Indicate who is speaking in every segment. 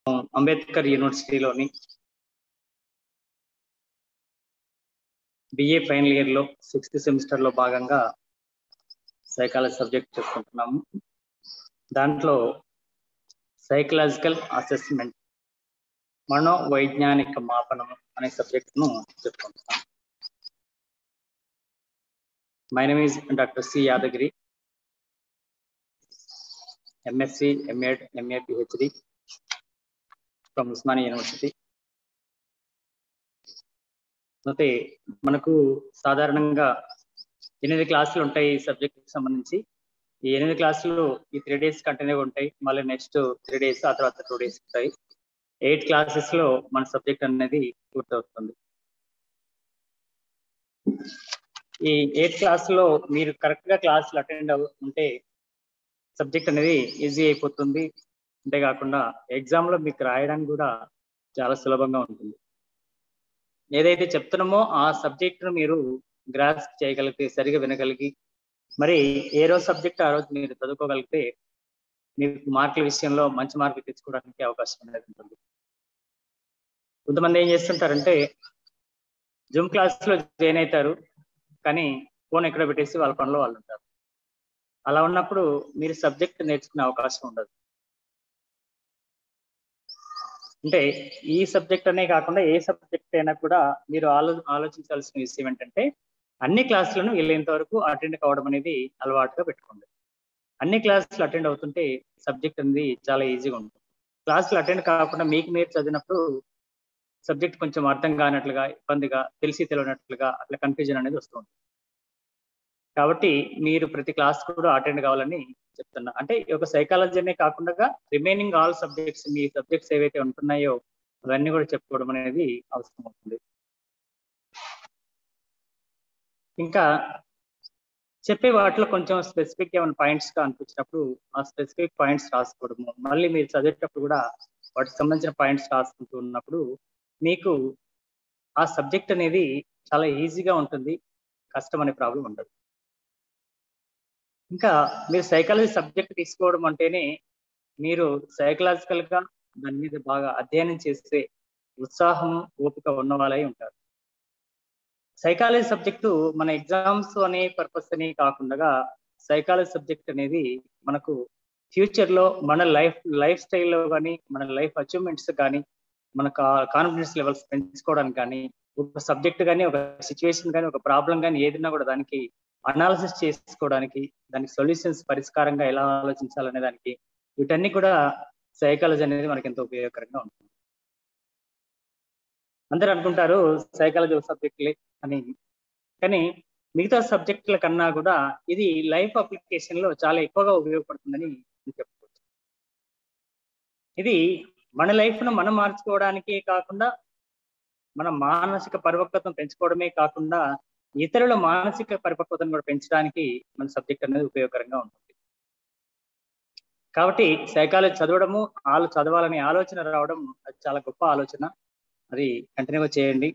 Speaker 1: Ambedkar యూనివర్సిటీలోని BA final year లో 6th semester లో భాగంగా సైకాలజీ సబ్జెక్ట్ చెప్పుకుంటున్నాము. దాంట్లో సైకలాజికల్ అసెస్మెంట్, మనోవైజ్ఞానిక మాపనం అనే సబ్జెక్ట్ ను చెప్పుకుంటున్నాం. My name is doctor C Yadagiri, MSc, MEd, MA, PhD from Osmania university. అయితే మనకు సాధారణంగా 8 క్లాసులు ఉంటాయి ఈ సబ్జెక్ట్ సంబంధించి. ఈ 8 క్లాసులు ఈ 3 days కంటిన్యూ ఉంటాయి. మళ్ళీ నెక్స్ట్ 3 days, ఆ తర్వాత 2 days ఉంటాయి. 8 classes లో మన సబ్జెక్ట్ అనేది పూర్తవుతుంది. ఈ 8 క్లాసులో మీరు కరెక్ట్ గా క్లాసులు అటెండ్ ఉంటే సబ్జెక్ట్ అనేది ఈజీ అయిపోతుంది. అంతేకాకుండా ఎగ్జామ్ లో మీకు రాయడానికి కూడా చాలా సులభంగా ఉంటుంది. ఏదైతే చెప్తున్నామో ఆ సబ్జెక్ట్ ను మీరు గ్రాస్ప్ చేయగలిగితే, సరిగా వినగలిగి, మరి ఏ రోజు సబ్జెక్ట్ ఆ రోజు మీరు చదువుకోగలిగితే మీకు మార్కుల విషయంలో మంచి మార్కులు తెచ్చుకోవడానికి అవకాశం అనేది ఉంటుంది. కొంతమంది ఏం చేస్తుంటారంటే జూమ్ క్లాస్ లో జాయిన్ అవుతారు, కానీ ఫోన్ ఎక్కడ పెట్టేసి వాళ్ళ పనిలో వాళ్ళు ఉంటారు. అలా ఉన్నప్పుడు మీరు సబ్జెక్ట్ నేర్చుకునే అవకాశం ఉండదు. అంటే ఈ సబ్జెక్ట్ అనే కాకుండా ఏ సబ్జెక్ట్ అయినా కూడా మీరు ఆలోచించాల్సిన విషయం ఏంటంటే అన్ని క్లాసులను వెళ్ళేంత వరకు అటెండ్ కావడం అనేది అలవాటుగా పెట్టుకోండి. అన్ని క్లాసులు అటెండ్ అవుతుంటే సబ్జెక్ట్ అనేది చాలా ఈజీగా ఉంటుంది. క్లాసులు అటెండ్ కాకుండా మీకు మీరు చదివినప్పుడు సబ్జెక్ట్ కొంచెం అర్థం కానట్లుగా, ఇబ్బందిగా, తెలియనట్లుగా అట్లా కన్ఫ్యూజన్ అనేది వస్తుంది. కాబట్టి మీరు ప్రతి క్లాస్ కూడా అటెండ్ కావాలని చెప్తున్నా. అంటే ఒక సైకాలజీనే కాకుండా రిమైనింగ్ ఆల్ సబ్జెక్ట్స్, మీ సబ్జెక్ట్స్ ఏవైతే ఉంటున్నాయో అవన్నీ కూడా చెప్పుకోవడం అనేది అవసరం అవుతుంది. ఇంకా చెప్పే వాటిలో కొంచెం స్పెసిఫిక్ ఏమైనా పాయింట్స్ గా అనిపించినప్పుడు ఆ స్పెసిఫిక్ పాయింట్స్ రాసుకోవడము, మళ్ళీ మీరు చదివేటప్పుడు కూడా వాటికి సంబంధించిన పాయింట్స్ రాసుకుంటూ ఉన్నప్పుడు మీకు ఆ సబ్జెక్ట్ అనేది చాలా ఈజీగా ఉంటుంది. కష్టం అనే ప్రాబ్లం ఉండదు. ఇంకా మీరు సైకాలజీ సబ్జెక్ట్ తీసుకోవడం అంటేనే మీరు సైకలాజికల్ గా దాని మీద బాగా అధ్యయనం చేసే ఉత్సాహం, ఓపిక ఉన్న వాళ్ళై ఉంటారు. సైకాలజీ సబ్జెక్టు మన ఎగ్జామ్స్ అనే పర్పస్ అని కాకుండా సైకాలజీ సబ్జెక్ట్ అనేది మనకు ఫ్యూచర్ లో మన లైఫ్ స్టైల్లో కానీ, మన లైఫ్ అచీవ్మెంట్స్ కానీ, మన కాన్ఫిడెన్స్ లెవెల్స్ పెంచుకోవడానికి కానీ, ఒక సబ్జెక్ట్ కానీ, ఒక సిచ్యువేషన్ కానీ, ఒక ప్రాబ్లం కానీ ఏదైనా కూడా దానికి అనాలిసిస్ చేసుకోవడానికి, దానికి సొల్యూషన్స్ పరిష్కారంగా ఎలా ఆలోచించాలనే దానికి, వీటన్ని కూడా సైకాలజీ అనేది మనకి ఎంతో ఉపయోగకరంగా ఉంటుంది. అందరూ అనుకుంటారు సైకాలజీ సబ్జెక్టులే అని, కానీ మిగతా సబ్జెక్టుల కన్నా కూడా ఇది లైఫ్ అప్లికేషన్ లో చాలా ఎక్కువగా ఉపయోగపడుతుందని చెప్పుకోవచ్చు. ఇది మన లైఫ్ ను మనం మార్చుకోవడానికే కాకుండా, మన మానసిక పరిపక్వతను పెంచుకోవడమే కాకుండా ఇతరుల మానసిక పరిపక్వతను కూడా పెంచడానికి మన సబ్జెక్ట్ అనేది ఉపయోగకరంగా ఉంటుంది. కాబట్టి సైకాలజీ చదవడము, చదవాలనే ఆలోచన రావడం అది చాలా గొప్ప ఆలోచన. అది కంటిన్యూగా చేయండి.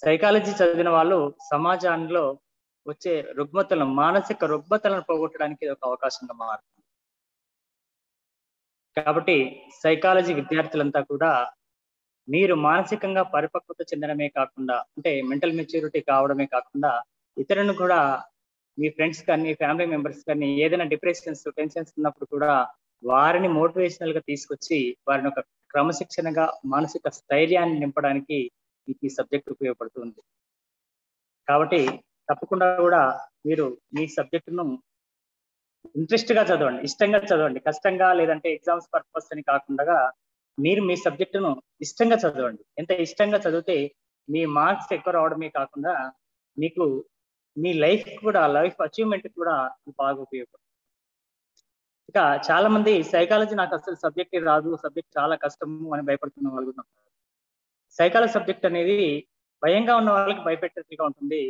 Speaker 1: సైకాలజీ చదివిన వాళ్ళు సమాజంలో వచ్చే మానసిక రుగ్మతలను పోగొట్టడానికి ఇది ఒక అవకాశంగా మారుతుంది. కాబట్టి సైకాలజీ విద్యార్థులంతా కూడా మీరు మానసికంగా పరిపక్వత చెందడమే కాకుండా, అంటే మెంటల్ మెచ్యూరిటీ కావడమే కాకుండా, ఇతరులను కూడా మీ ఫ్రెండ్స్ కానీ, ఫ్యామిలీ మెంబర్స్ కానీ ఏదైనా డిప్రెషన్స్, టెన్షన్స్ ఉన్నప్పుడు కూడా వారిని మోటివేషనల్ గా తీసుకొచ్చి వారిని ఒక క్రమశిక్షణగా, మానసిక స్థైర్యాన్ని నింపడానికి మీకు ఈ సబ్జెక్ట్ ఉపయోగపడుతుంది. కాబట్టి తప్పకుండా కూడా మీరు మీ సబ్జెక్టును ఇంట్రెస్ట్ గా చదవండి, ఇష్టంగా చదవండి. కష్టంగా లేదంటే ఎగ్జామ్స్ పర్పస్ అని కాకుండా మీరు మీ సబ్జెక్టును ఇష్టంగా చదవండి. ఎంత ఇష్టంగా చదివితే మీ మార్క్స్ ఎక్కువ రావడమే కాకుండా మీకు మీ లైఫ్ అచీవ్మెంట్ కూడా బాగా ఉపయోగపడుతుంది. ఇక చాలా మంది సైకాలజీ నాకు అసలు సబ్జెక్ట్ రాదు, సబ్జెక్ట్ చాలా కష్టము అని భయపడుతున్న వాళ్ళు ఉన్నారు. సైకాలజీ సబ్జెక్ట్ అనేది భయంగా ఉన్న వాళ్ళకి భయపెట్టేట్టుగా ఉంటుంది.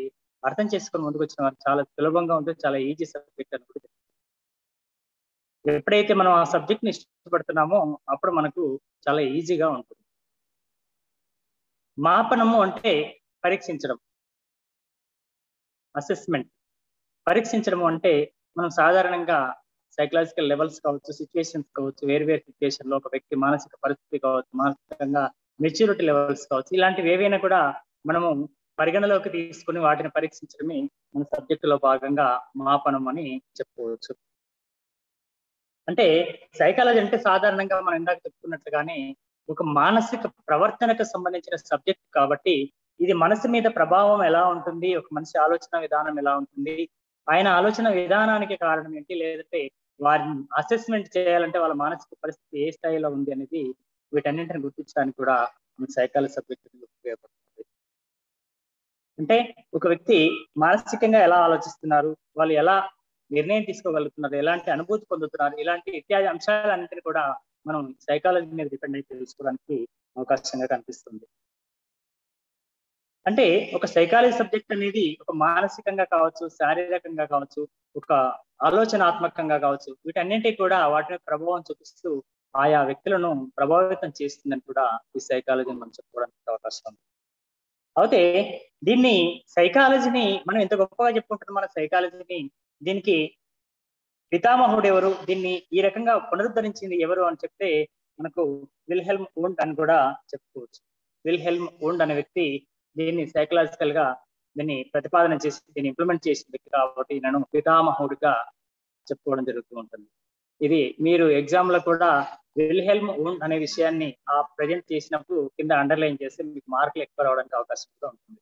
Speaker 1: అర్థం చేసుకొని ముందుకు వచ్చిన వాళ్ళకి చాలా సులభంగా ఉంటుంది, చాలా ఈజీ సబ్జెక్ట్ అని కూడా. ఎప్పుడైతే మనం ఆ సబ్జెక్ట్ ని ఇష్టపడుతున్నామో అప్పుడు మనకు చాలా ఈజీగా ఉంటుంది. మాపనము అంటే పరీక్షించడం, అసెస్మెంట్. పరీక్షించడం అంటే మనం సాధారణంగా సైకలాజికల్ లెవెల్స్ కావచ్చు, సిచ్యువేషన్స్ కావచ్చు, వేరు వేరు సిచ్యువేషన్ లో ఒక వ్యక్తి మానసిక పరిస్థితి కావచ్చు, మానసికంగా మెచ్యూరిటీ లెవెల్స్ కావచ్చు, ఇలాంటివి ఏవైనా కూడా మనము పరిగణలోకి తీసుకుని వాటిని పరీక్షించడమే మన సబ్జెక్ట్ లో భాగంగా మాపనం అని చెప్పుకోవచ్చు. అంటే సైకాలజీ అంటే సాధారణంగా మనం ఇందాక చెప్పుకున్నట్లుగానే ఒక మానసిక ప్రవర్తనకు సంబంధించిన సబ్జెక్ట్ కాబట్టి ఇది మనసు మీద ప్రభావం ఎలా ఉంటుంది, ఒక మనిషి ఆలోచన విధానం ఎలా ఉంటుంది, ఆయన ఆలోచన విధానానికి కారణం ఏంటి, లేదంటే వారిని అసెస్మెంట్ చేయాలంటే వాళ్ళ మానసిక పరిస్థితి ఏ స్థాయిలో ఉంది అనేది వీటన్నింటిని గుర్తించడానికి కూడా సైకాలజీ సబ్జెక్ట్ ఉపయోగపడుతుంది. అంటే ఒక వ్యక్తి మానసికంగా ఎలా ఆలోచిస్తున్నారు, వాళ్ళు ఎలా నిర్ణయం తీసుకోగలుగుతున్నారు, ఎలాంటి అనుభూతి పొందుతున్నారు, ఇలాంటి ఇత్యాది అంశాలన్నింటినీ కూడా మనం సైకాలజీ మీద డిపెండ్ అయి తెలుసుకోవడానికి అవకాశంగా కనిపిస్తుంది. అంటే ఒక సైకాలజీ సబ్జెక్ట్ అనేది ఒక మానసికంగా కావచ్చు, శారీరకంగా కావచ్చు, ఒక ఆలోచనాత్మకంగా కావచ్చు, వీటన్నింటికి కూడా వాటి మీద ప్రభావం చూపిస్తూ ఆయా వ్యక్తులను ప్రభావితం చేస్తుందని కూడా ఈ సైకాలజీని మనం చెప్పుకోవడానికి అవకాశం ఉంది. అయితే దీన్ని సైకాలజీని మనం ఎంత గొప్పగా చెప్పుకుంటున్నాం, మన సైకాలజీని, దీనికి పితామహుడు ఎవరు, దీన్ని ఈ రకంగా పునరుద్ధరించింది ఎవరు అని చెప్తే మనకు విల్హెల్మ్ వూండ్ అని కూడా చెప్పుకోవచ్చు. విల్హెల్మ్ వూండ్ అనే వ్యక్తి దీన్ని సైకలాజికల్ గా దీన్ని ప్రతిపాదన చేసి దీన్ని ఇంప్లిమెంట్ చేసిన వ్యక్తి కాబట్టి నన్ను పితామహుడిగా చెప్పుకోవడం జరుగుతూ ఉంటుంది. ఇది మీరు ఎగ్జామ్ లో కూడా విల్హెల్మ్ వూండ్ అనే విషయాన్ని ప్రజెంట్ చేసినప్పుడు కింద అండర్లైన్ చేసి మీకు మార్కులు ఎక్కువ రావడానికి అవకాశం కూడా ఉంటుంది.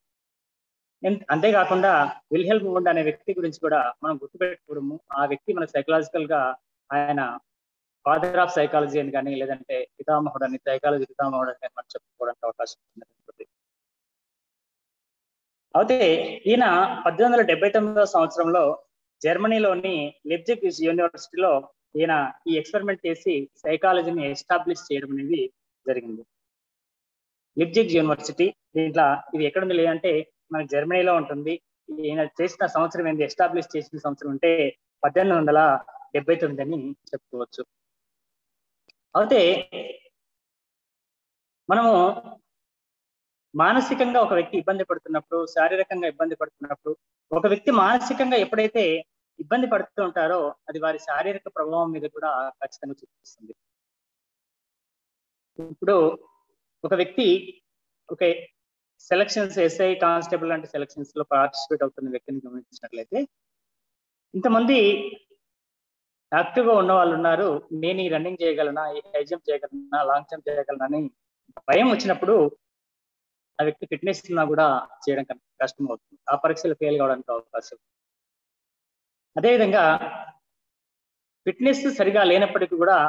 Speaker 1: అంతేకాకుండా విల్హెల్మ్ వూండ్ అనే వ్యక్తి గురించి కూడా మనం గుర్తుపెట్టుకోవడము, ఆ వ్యక్తి మన సైకలాజికల్ గా ఆయన ఫాదర్ ఆఫ్ సైకాలజీ అని కానీ, లేదంటే పితామహుడు అని, సైకాలజీ పితామహుడు అని మనం చెప్పుకోవడానికి అవకాశం ఉంటుంది. అయితే ఈయన 1879వ సంవత్సరంలో జర్మనీలోని లిప్జిగ్ యూనివర్సిటీలో ఈయన ఈ ఎక్స్పెరిమెంట్ చేసి సైకాలజీని ఎస్టాబ్లిష్ చేయడం అనేది జరిగింది. లిప్జిగ్ యూనివర్సిటీ, దీంట్లో ఇది ఎక్కడుంది లేదంటే మనకి జర్మనీలో ఉంటుంది. ఈయన చేసిన సంవత్సరం ఏంటి, ఎస్టాబ్లిష్ చేసిన సంవత్సరం అంటే 1879 అని చెప్పుకోవచ్చు. అయితే మనము మానసికంగా ఒక వ్యక్తి ఇబ్బంది పడుతున్నప్పుడు, శారీరకంగా ఇబ్బంది పడుతున్నప్పుడు, ఒక వ్యక్తి మానసికంగా ఎప్పుడైతే ఇబ్బంది పడుతూ ఉంటారో అది వారి శారీరక ప్రభావం మీద కూడా ఖచ్చితంగా చూపిస్తుంది. ఇప్పుడు ఒక వ్యక్తి ఒక సెలక్షన్స్, ఎస్ఐ, కానిస్టేబుల్ లాంటి సెలక్షన్స్ లో పార్టిసిపేట్ అవుతున్న వ్యక్తిని గమనించినట్లయితే ఇంతమంది యాక్టివ్ గా ఉన్న వాళ్ళు ఉన్నారు. నేను ఈ రన్నింగ్ చేయగలనా, ఈ హై జంప్ చేయగలనా, లాంగ్ జంప్ చేయగలనా అని భయం వచ్చినప్పుడు ఆ వ్యక్తి ఫిట్నెస్ ఉన్నా కూడా చేయడం కష్టం అవుతుంది. ఆ పరీక్షలు ఫెయిల్ కావడానికి అవకాశం. అదేవిధంగా ఫిట్నెస్ సరిగా లేనప్పటికీ కూడా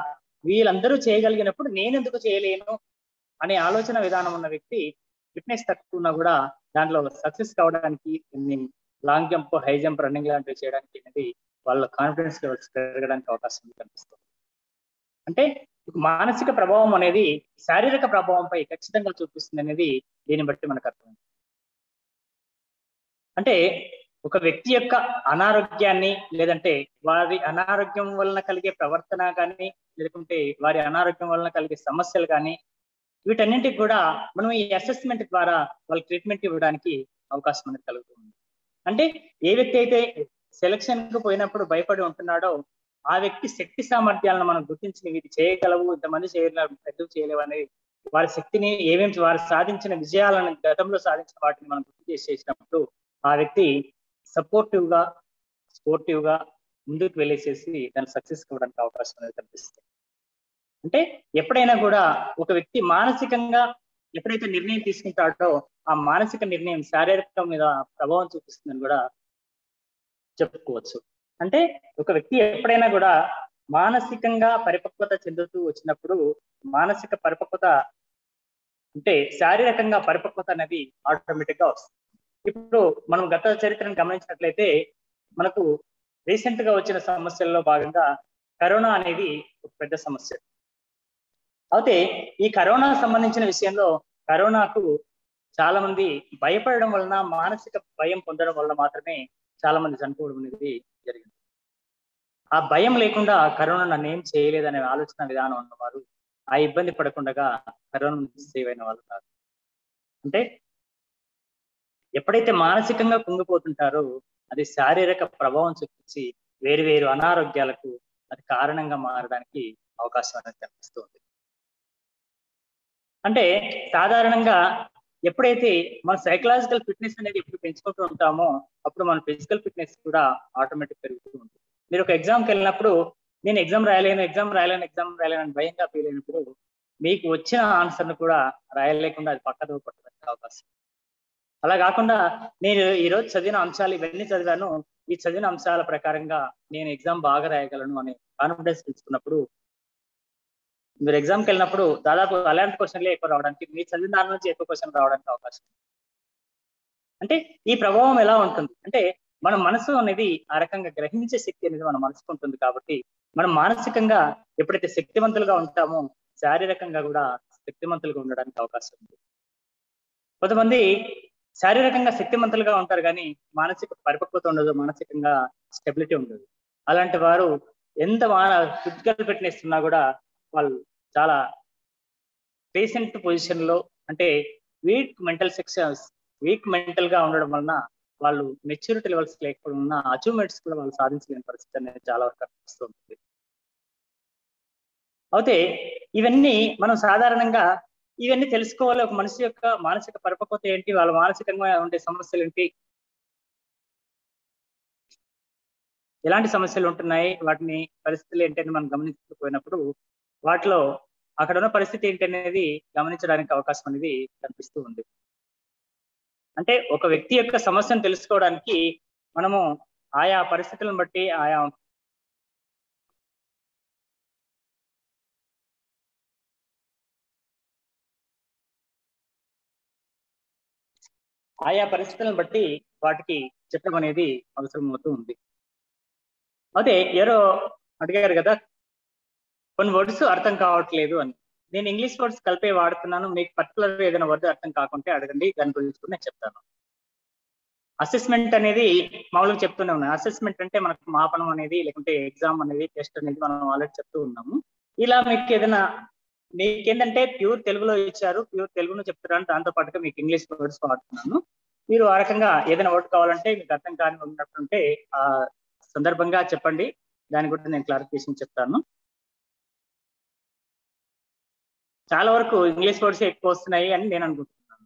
Speaker 1: వీళ్ళందరూ చేయగలిగినప్పుడు నేను ఎందుకు చేయలేను అనే ఆలోచన విధానం ఉన్న వ్యక్తి ఫిట్నెస్ తక్కువ ఉన్నా కూడా దాంట్లో సక్సెస్ కావడానికి, long jump, high jump, running లాంటివి చేయడానికి అనేది వాళ్ళ కాన్ఫిడెన్స్ లెవెల్స్ పెరగడానికి అవకాశం కనిపిస్తుంది. అంటే మానసిక ప్రభావం అనేది శారీరక ప్రభావంపై ఖచ్చితంగా చూపిస్తుంది అనేది దీన్ని బట్టి మనకు అర్థం. అంటే ఒక వ్యక్తి యొక్క అనారోగ్యాన్ని, లేదంటే వారి అనారోగ్యం వలన కలిగే ప్రవర్తన కానీ, లేకుంటే వారి అనారోగ్యం వలన కలిగే సమస్యలు కానీ, వీటన్నింటికి కూడా మనం ఈ అసెస్మెంట్ ద్వారా వాళ్ళకి ట్రీట్మెంట్ ఇవ్వడానికి అవకాశం అనేది కలుగుతుంది. అంటే ఏ వ్యక్తి అయితే సెలక్షన్ కు పోయినప్పుడు భయపడి ఉంటున్నాడో ఆ వ్యక్తి శక్తి సామర్థ్యాలను మనం గుర్తించి ఇది చేయగలవు, ఇంతమంది చేయలేవు, పెద్దలు చేయలేవు అనేది వారి శక్తిని, ఏమేమి వారు సాధించిన విజయాలను, గతంలో సాధించిన వాటిని మనం గుర్తు చేసినప్పుడు ఆ వ్యక్తి సపోర్టివ్ గా, స్పోర్టివ్ గా ముందుకు వెళ్ళేసేసి దాన్ని సక్సెస్ కావడానికి అవకాశం అనేది కనిపిస్తుంది. అంటే ఎప్పుడైనా కూడా ఒక వ్యక్తి మానసికంగా ఎప్పుడైతే నిర్ణయం తీసుకుంటాడో ఆ మానసిక నిర్ణయం శారీరక మీద ప్రభావం చూపిస్తుందని కూడా చెప్పుకోవచ్చు. అంటే ఒక వ్యక్తి ఎప్పుడైనా కూడా మానసికంగా పరిపక్వత చెందుతూ వచ్చినప్పుడు, మానసిక పరిపక్వత అంటే శారీరకంగా పరిపక్వత అనేది ఆటోమేటిక్ గా వస్తుంది. ఇప్పుడు మనం గత చరిత్రను గమనించినట్లయితే మనకు రీసెంట్ గా వచ్చిన సమస్యల్లో భాగంగా కరోనా అనేది ఒక పెద్ద సమస్య. అయితే ఈ కరోనా సంబంధించిన విషయంలో కరోనాకు చాలా మంది భయపడడం వలన, మానసిక భయం పొందడం వలన మాత్రమే చాలా మంది చనిపోవడం అనేది జరిగింది. ఆ భయం లేకుండా కరోనా నన్ను ఏం చేయలేదనే ఆలోచన విధానం ఉన్నవారు ఆ ఇబ్బంది పడకుండా కరోనా నుంచి సేవ్ అయిన వాళ్ళు కాదు. అంటే ఎప్పుడైతే మానసికంగా కుంగిపోతుంటారో అది శారీరక ప్రభావం చూపించి వేరు వేరు అనారోగ్యాలకు, అది కారణంగా మారడానికి అవకాశం అనేది కనిపిస్తుంది. అంటే సాధారణంగా ఎప్పుడైతే మన సైకలాజికల్ ఫిట్నెస్ అనేది ఎప్పుడు పెంచుకుంటూ ఉంటామో అప్పుడు మన ఫిజికల్ ఫిట్నెస్ కూడా ఆటోమేటిక్ పెరుగుతూ ఉంటుంది. మీరు ఒక ఎగ్జామ్కి వెళ్ళినప్పుడు నేను ఎగ్జామ్ రాయలేను అని భయంగా ఫీల్ అయినప్పుడు మీకు వచ్చిన ఆన్సర్ను కూడా రాయలేకుండా అది పక్కదో పట్టడానికి అవకాశం. అలా కాకుండా నేను ఈరోజు చదివిన అంశాలు ఇవన్నీ చదివాను, ఈ చదివిన అంశాల ప్రకారంగా నేను ఎగ్జామ్ బాగా రాయగలను అనే కాన్ఫిడెన్స్ తెచ్చుకున్నప్పుడు మీరు ఎగ్జామ్కి వెళ్ళినప్పుడు దాదాపు అలాంటి క్వశ్చన్లే ఎక్కువ రావడానికి, మీరు చదివిన దాని నుంచి ఎక్కువ క్వశ్చన్ రావడానికి అవకాశం. అంటే ఈ ప్రభావం ఎలా ఉంటుంది అంటే మన మనసు అనేది ఆ రకంగా గ్రహించే శక్తి అనేది మన మనసుకు ఉంటుంది. కాబట్టి మనం మానసికంగా ఎప్పుడైతే శక్తివంతులుగా ఉంటామో శారీరకంగా కూడా శక్తివంతులుగా ఉండడానికి అవకాశం ఉంది. కొంతమంది శారీరకంగా శక్తివంతులుగా ఉంటారు కానీ మానసిక పరిపక్వత ఉండదు, మానసికంగా స్టెబిలిటీ ఉండదు. అలాంటి వారు ఎంత ఫిజికల్ ఫిట్నెస్ ఉన్నా కూడా వాళ్ళు చాలా పేషెంట్ పొజిషన్ లో, అంటే వీక్ మెంటల్ గా ఉండడం వలన వాళ్ళు మెచ్యూరిటీ లెవెల్స్ లేకపోవడం వలన అచీవ్మెంట్స్ కూడా వాళ్ళు సాధించలేని పరిస్థితి అనేది చాలా వరకు కనిపిస్తుంది. అయితే ఇవన్నీ మనం సాధారణంగా ఇవన్నీ తెలుసుకోవాలి. ఒక మనిషి యొక్క మానసిక పరిపక్వత ఏంటి, వాళ్ళ మానసికంగా ఉండే సమస్యలు ఏంటి, ఎలాంటి సమస్యలు ఉంటున్నాయి, వాటిని పరిస్థితులు ఏంటని మనం గమనించకపోయినప్పుడు వాటిలో అక్కడ ఉన్న పరిస్థితి ఏంటి అనేది గమనించడానికి అవకాశం అనేది కనిపిస్తూ ఉంది. అంటే ఒక వ్యక్తి యొక్క సమస్యను తెలుసుకోవడానికి మనము ఆయా పరిస్థితులను బట్టి ఆయా పరిస్థితులను బట్టి వాటికి చెప్పడం అనేది అవసరం అవుతూ ఉంది. అదే ఎవరో అడిగారు కదా కొన్ని వర్డ్స్ అర్థం కావట్లేదు అని. నేను ఇంగ్లీష్ వర్డ్స్ కలిపే వాడుతున్నాను, మీకు పర్టికులర్ ఏదైనా వర్డ్ అర్థం కాకుంటే అడగండి, దాని గురించి కూడా నేను చెప్తాను. అసెస్మెంట్ అనేది మామూలుగా చెప్తూనే ఉన్నాను. అసెస్మెంట్ అంటే మనకు మాపనం అనేది, లేకుంటే ఎగ్జామ్ అనేది, టెస్ట్ అనేది మనం ఆల్రెడీ చెప్తూ ఉన్నాము. ఇలా మీకు ఏదైనా మీకేంటంటే ప్యూర్ తెలుగులో ఇచ్చారు, ప్యూర్ తెలుగును చెప్తున్నాను, దాంతో పాటుగా మీకు ఇంగ్లీష్ వర్డ్స్ వాడుతున్నాను. మీరు ఆ రకంగా ఏదైనా వర్డ్ కావాలంటే మీకు అర్థం కాని ఉన్నట్టుంటే ఆ సందర్భంగా చెప్పండి, దాని గురించి నేను క్లారిఫికేషన్ చెప్తాను. చాలా వరకు ఇంగ్లీష్ వర్డ్స్ ఎక్కువ వస్తున్నాయి అని నేను అనుకుంటున్నాను.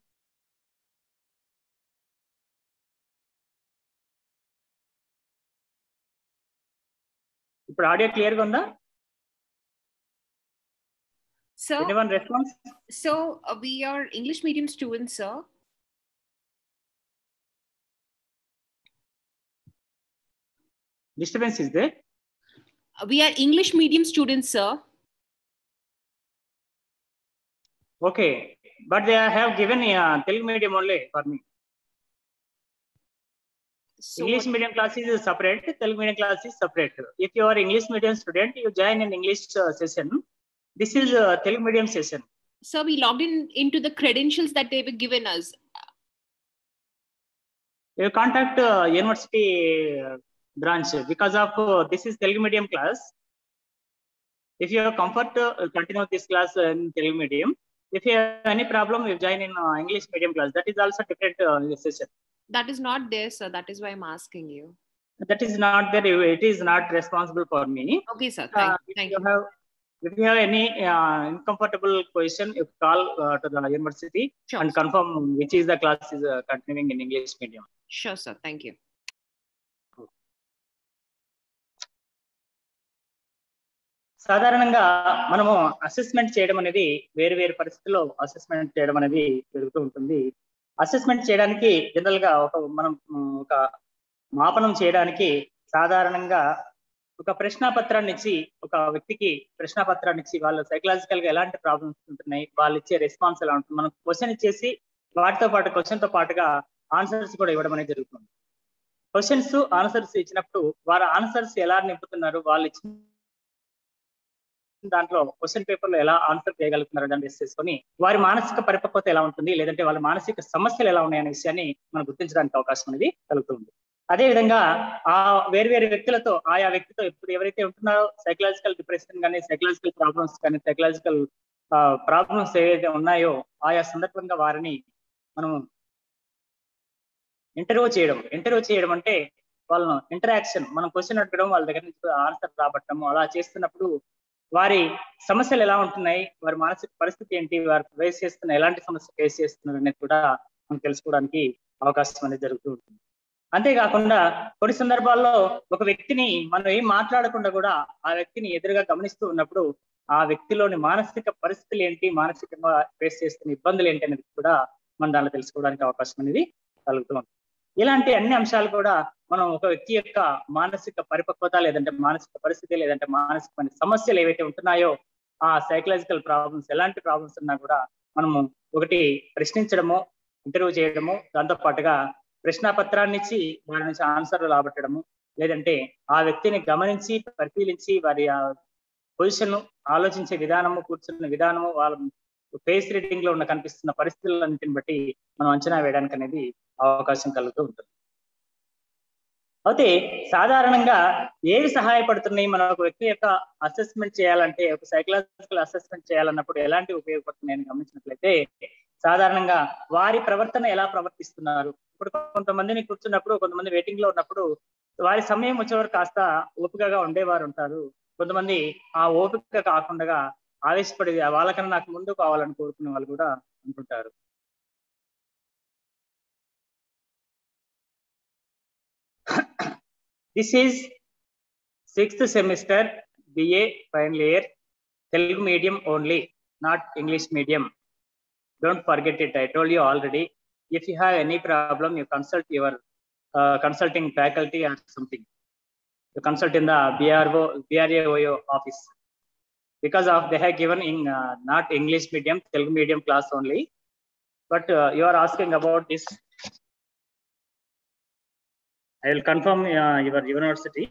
Speaker 1: ఇప్పుడు ఆడియో క్లియర్ గా ఉందా?
Speaker 2: Sir,
Speaker 1: anyone response?
Speaker 2: So we are English medium students, sir.
Speaker 1: Disturbance is there?
Speaker 2: We are English medium students, sir.
Speaker 1: Okay, but they have given Telugu medium only for me. So English medium class is separate, Telugu medium class is separate. If you are English medium student, you join in English session. This is Telugu medium session.
Speaker 2: So we logged into the credentials that they were given us.
Speaker 1: You contact university branch because of this is Telugu medium class. If you have comfort, continue this class in Telugu medium. If you have any problem, you join in English medium class. That is also different session.
Speaker 2: That is not there, sir. That is why I'm asking you.
Speaker 1: That is not there. It is not responsible for me.
Speaker 2: Okay, sir. Thank you.
Speaker 1: If you have any uncomfortable question, you call to the university and confirm which is the class is continuing in English medium.
Speaker 2: Sure, sir. Thank you.
Speaker 1: సాధారణంగా మనము assessment చేయడం అనేది వేరు వేరు పరిస్థితుల్లో assessment చేయడం అనేది జరుగుతూ ఉంటుంది. అసెస్మెంట్ చేయడానికి జనరల్ గా మనం ఒక మాపనం చేయడానికి సాధారణంగా ఒక ప్రశ్నాపత్రాన్ని ఇచ్చి, ఒక వ్యక్తికి ప్రశ్నాపత్రాన్ని ఇచ్చి వాళ్ళు సైకలాజికల్ గా ఎలాంటి ప్రాబ్లమ్స్ ఉంటున్నాయి, వాళ్ళు ఇచ్చే రెస్పాన్స్ ఎలా ఉంటుంది, మనం క్వశ్చన్ ఇచ్చేసి వాటితో పాటు క్వశ్చన్ తో పాటుగా ఆన్సర్స్ కూడా ఇవ్వడం అనేది జరుగుతుంది. క్వశ్చన్స్ ఆన్సర్స్ ఇచ్చినప్పుడు వారు ఆన్సర్స్ ఎలా నింపుతున్నారు, వాళ్ళు ఇచ్చిన దాంట్లో క్వశ్చన్ పేపర్ లో ఎలా ఆన్సర్ చేయగలుగుతున్నారు అని బేస్ చేసుకొని వారి మానసిక పరిపక్వత ఎలా ఉంటుంది, లేదంటే వాళ్ళ మానసిక సమస్యలు ఎలా ఉన్నాయనే విషయాన్ని మనం గుర్తించడానికి అవకాశం అనేది కలుగుతుంది. అదే విధంగా ఆ వేరు వ్యక్తులతో ఆయా వ్యక్తితో ఇప్పుడు ఎవరైతే ఉంటున్నారో సైకలాజికల్ డిప్రెషన్ కానీ, సైకలాజికల్ ప్రాబ్లమ్స్ కానీ, సైకలాజికల్ ప్రాబ్లమ్స్ ఏవైతే ఉన్నాయో ఆయా సందర్భంగా వారిని మనం ఇంటర్వ్యూ చేయడం అంటే వాళ్ళను ఇంటరాక్షన్, మనం క్వశ్చన్ అడగడం, వాళ్ళ దగ్గర నుంచి ఆన్సర్ రాబట్టడం, అలా చేస్తున్నప్పుడు వారి సమస్యలు ఎలా ఉంటున్నాయి, వారి మానసిక పరిస్థితి ఏంటి, వారు ఫేస్ చేస్తున్న ఎలాంటి సమస్య ఫేస్ చేస్తున్నారు అనేది కూడా మనం తెలుసుకోవడానికి అవకాశం అనేది జరుగుతూ ఉంటుంది. అంతేకాకుండా కొన్ని సందర్భాల్లో ఒక వ్యక్తిని మనం ఏం మాట్లాడకుండా కూడా ఆ వ్యక్తిని ఎదురుగా గమనిస్తూ ఉన్నప్పుడు ఆ వ్యక్తిలోని మానసిక పరిస్థితులు ఏంటి, మానసికంగా ఫేస్ చేస్తున్న ఇబ్బందులు ఏంటి అనేది కూడా మనం దానిలో తెలుసుకోవడానికి అవకాశం అనేది కలుగుతూ ఉంటుంది. ఇలాంటి అన్ని అంశాలు కూడా మనం ఒక వ్యక్తి యొక్క మానసిక పరిపక్వత, లేదంటే మానసిక పరిస్థితి, లేదంటే మానసికమైన సమస్యలు ఏవైతే ఉంటున్నాయో, ఆ సైకలాజికల్ ప్రాబ్లమ్స్, ఎలాంటి ప్రాబ్లమ్స్ ఉన్నా కూడా మనము ఒకటి ప్రశ్నించడము, ఇంటర్వ్యూ చేయడము, దాంతో పాటుగా ప్రశ్న పత్రాన్ని ఇచ్చి వారి నుంచి ఆన్సర్లు రాబట్టడము, లేదంటే ఆ వ్యక్తిని గమనించి పరిశీలించి వారి పొజిషన్, ఆలోచించే విధానము, కూర్చున్న విధానము, వాళ్ళ ఫేస్ రీడింగ్ లో ఉన్న కనిపిస్తున్న పరిస్థితులన్నింటిని బట్టి మనం అంచనా వేయడానికి అనేది అవకాశం కలుగుతూ ఉంటుంది. అయితే సాధారణంగా ఏవి సహాయపడుతున్నాయి, మన ఒక వ్యక్తి యొక్క అసెస్మెంట్ చేయాలంటే, ఒక సైకలాజికల్ అసెస్మెంట్ చేయాలన్నప్పుడు ఎలాంటివి ఉపయోగపడుతున్నాయి అని గమనించినట్లయితే, సాధారణంగా వారి ప్రవర్తన ఎలా ప్రవర్తిస్తున్నారు. ఇప్పుడు కొంతమందిని కూర్చున్నప్పుడు, కొంతమంది వెయిటింగ్ లో ఉన్నప్పుడు వారి సమయం వచ్చే వరకు కాస్త ఓపికగా ఉండేవారు ఉంటారు. కొంతమంది ఆ ఓపిక కాకుండా ఆవేశపడి వాళ్ళకన్నా నాకు ముందు కావాలని కోరుకునే వాళ్ళు కూడా ఉంటుంటారు. This is 6th semester BA final year, Telugu medium only, not English medium. Don't forget it. I told you already. If you have any problem, you consult your consulting faculty or something. You consult in the BRAO office, because of they have given in not English medium, Telugu medium class only. But you are asking about this. I will confirm your university.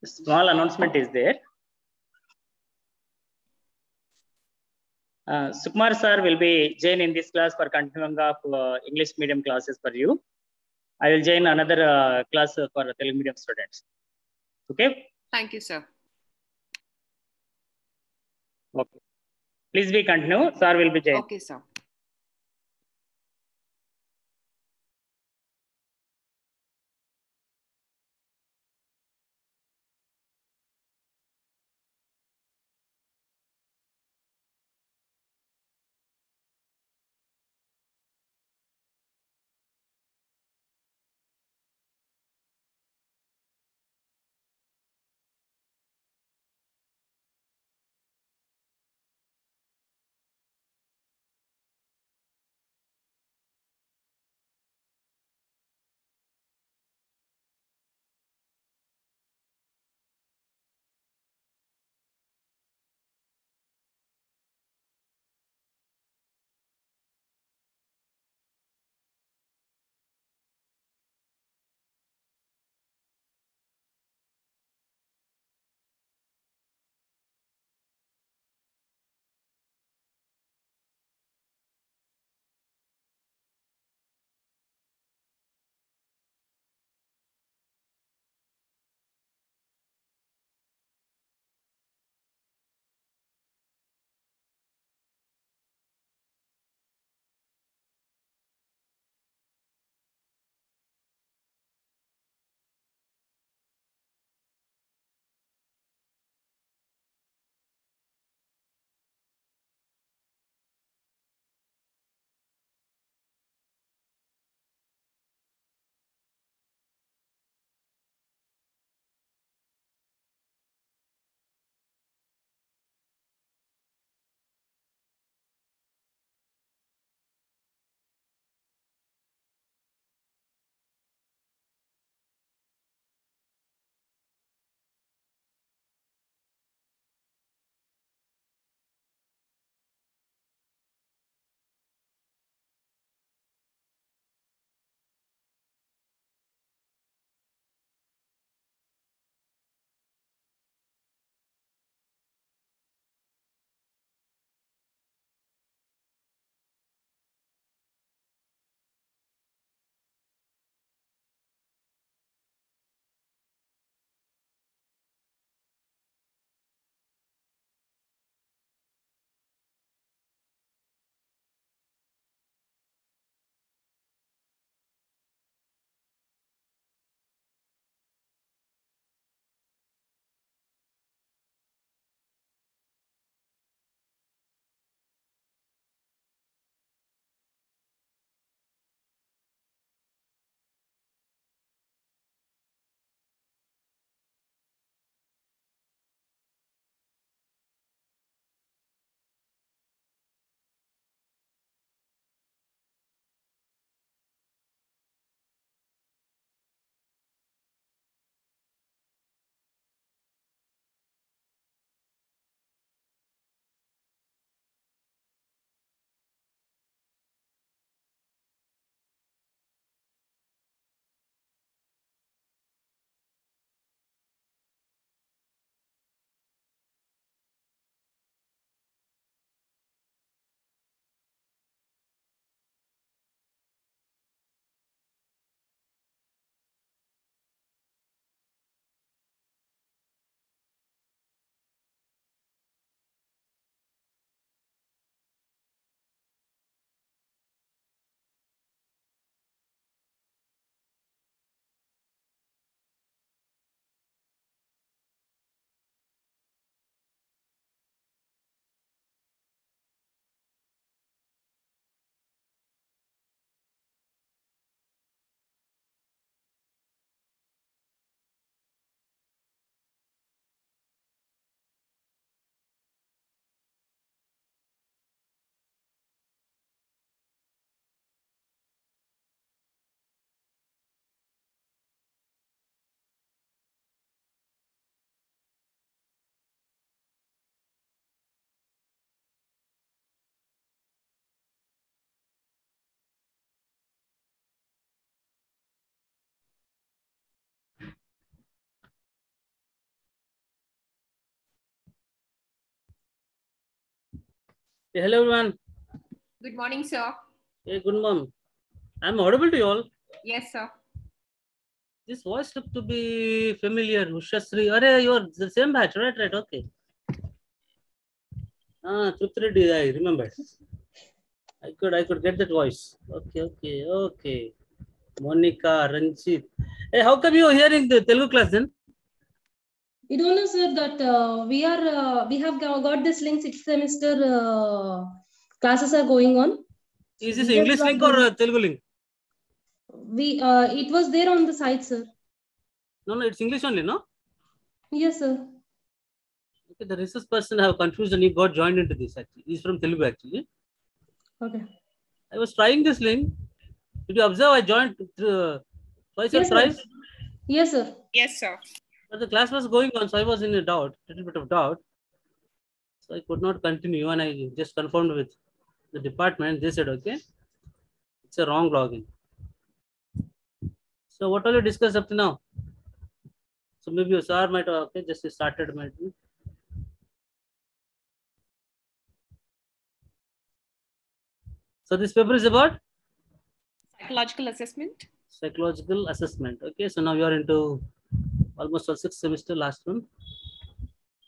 Speaker 1: Small announcement is there. Sukumar sir will be join in this class for continuing of English medium classes for you. I will join another class for Telugu medium students. Okay.
Speaker 2: Thank you, sir.
Speaker 1: Okay. Please be continue. Sir will be join.
Speaker 2: Okay, sir.
Speaker 3: Hey, hello everyone.
Speaker 2: Good morning, sir.
Speaker 3: Hey, good mom. I'm audible to you all.
Speaker 2: Yes, sir.
Speaker 3: This voice looked to be familiar. Ushasri. Arey, you're the same batch, right? Right, okay. Trupti Reddy, I remember. I could get that voice. Okay. Monica, Ranjit. Hey, how come you're hearing the Telugu class then?
Speaker 4: We don't know, sir, that we have got this link 6th semester classes are going on.
Speaker 3: Is
Speaker 4: So
Speaker 3: this
Speaker 4: we just
Speaker 3: English link
Speaker 4: logged
Speaker 3: or
Speaker 4: in.
Speaker 3: Telugu link?
Speaker 4: It was there on the site, sir.
Speaker 3: No, it's English only, no?
Speaker 4: Yes, sir.
Speaker 3: Okay, the research person have confused and he got joined into this actually. He's from Telugu actually.
Speaker 4: Okay.
Speaker 3: I was trying this link. Did you observe I joined twice or
Speaker 4: Yes, sir.
Speaker 3: thrice?
Speaker 4: Yes, sir.
Speaker 2: Yes, sir.
Speaker 3: But the class was going on, so I was in a little bit of doubt. So I could not continue and I just confirmed with the department. They said, okay, it's a wrong login. So what all you discussed up to now? So maybe your sir might have, okay, just started might be. So this paper is about
Speaker 2: Psychological assessment.
Speaker 3: psychological assessment. Okay, so now you are into almost a 6th semester, last one.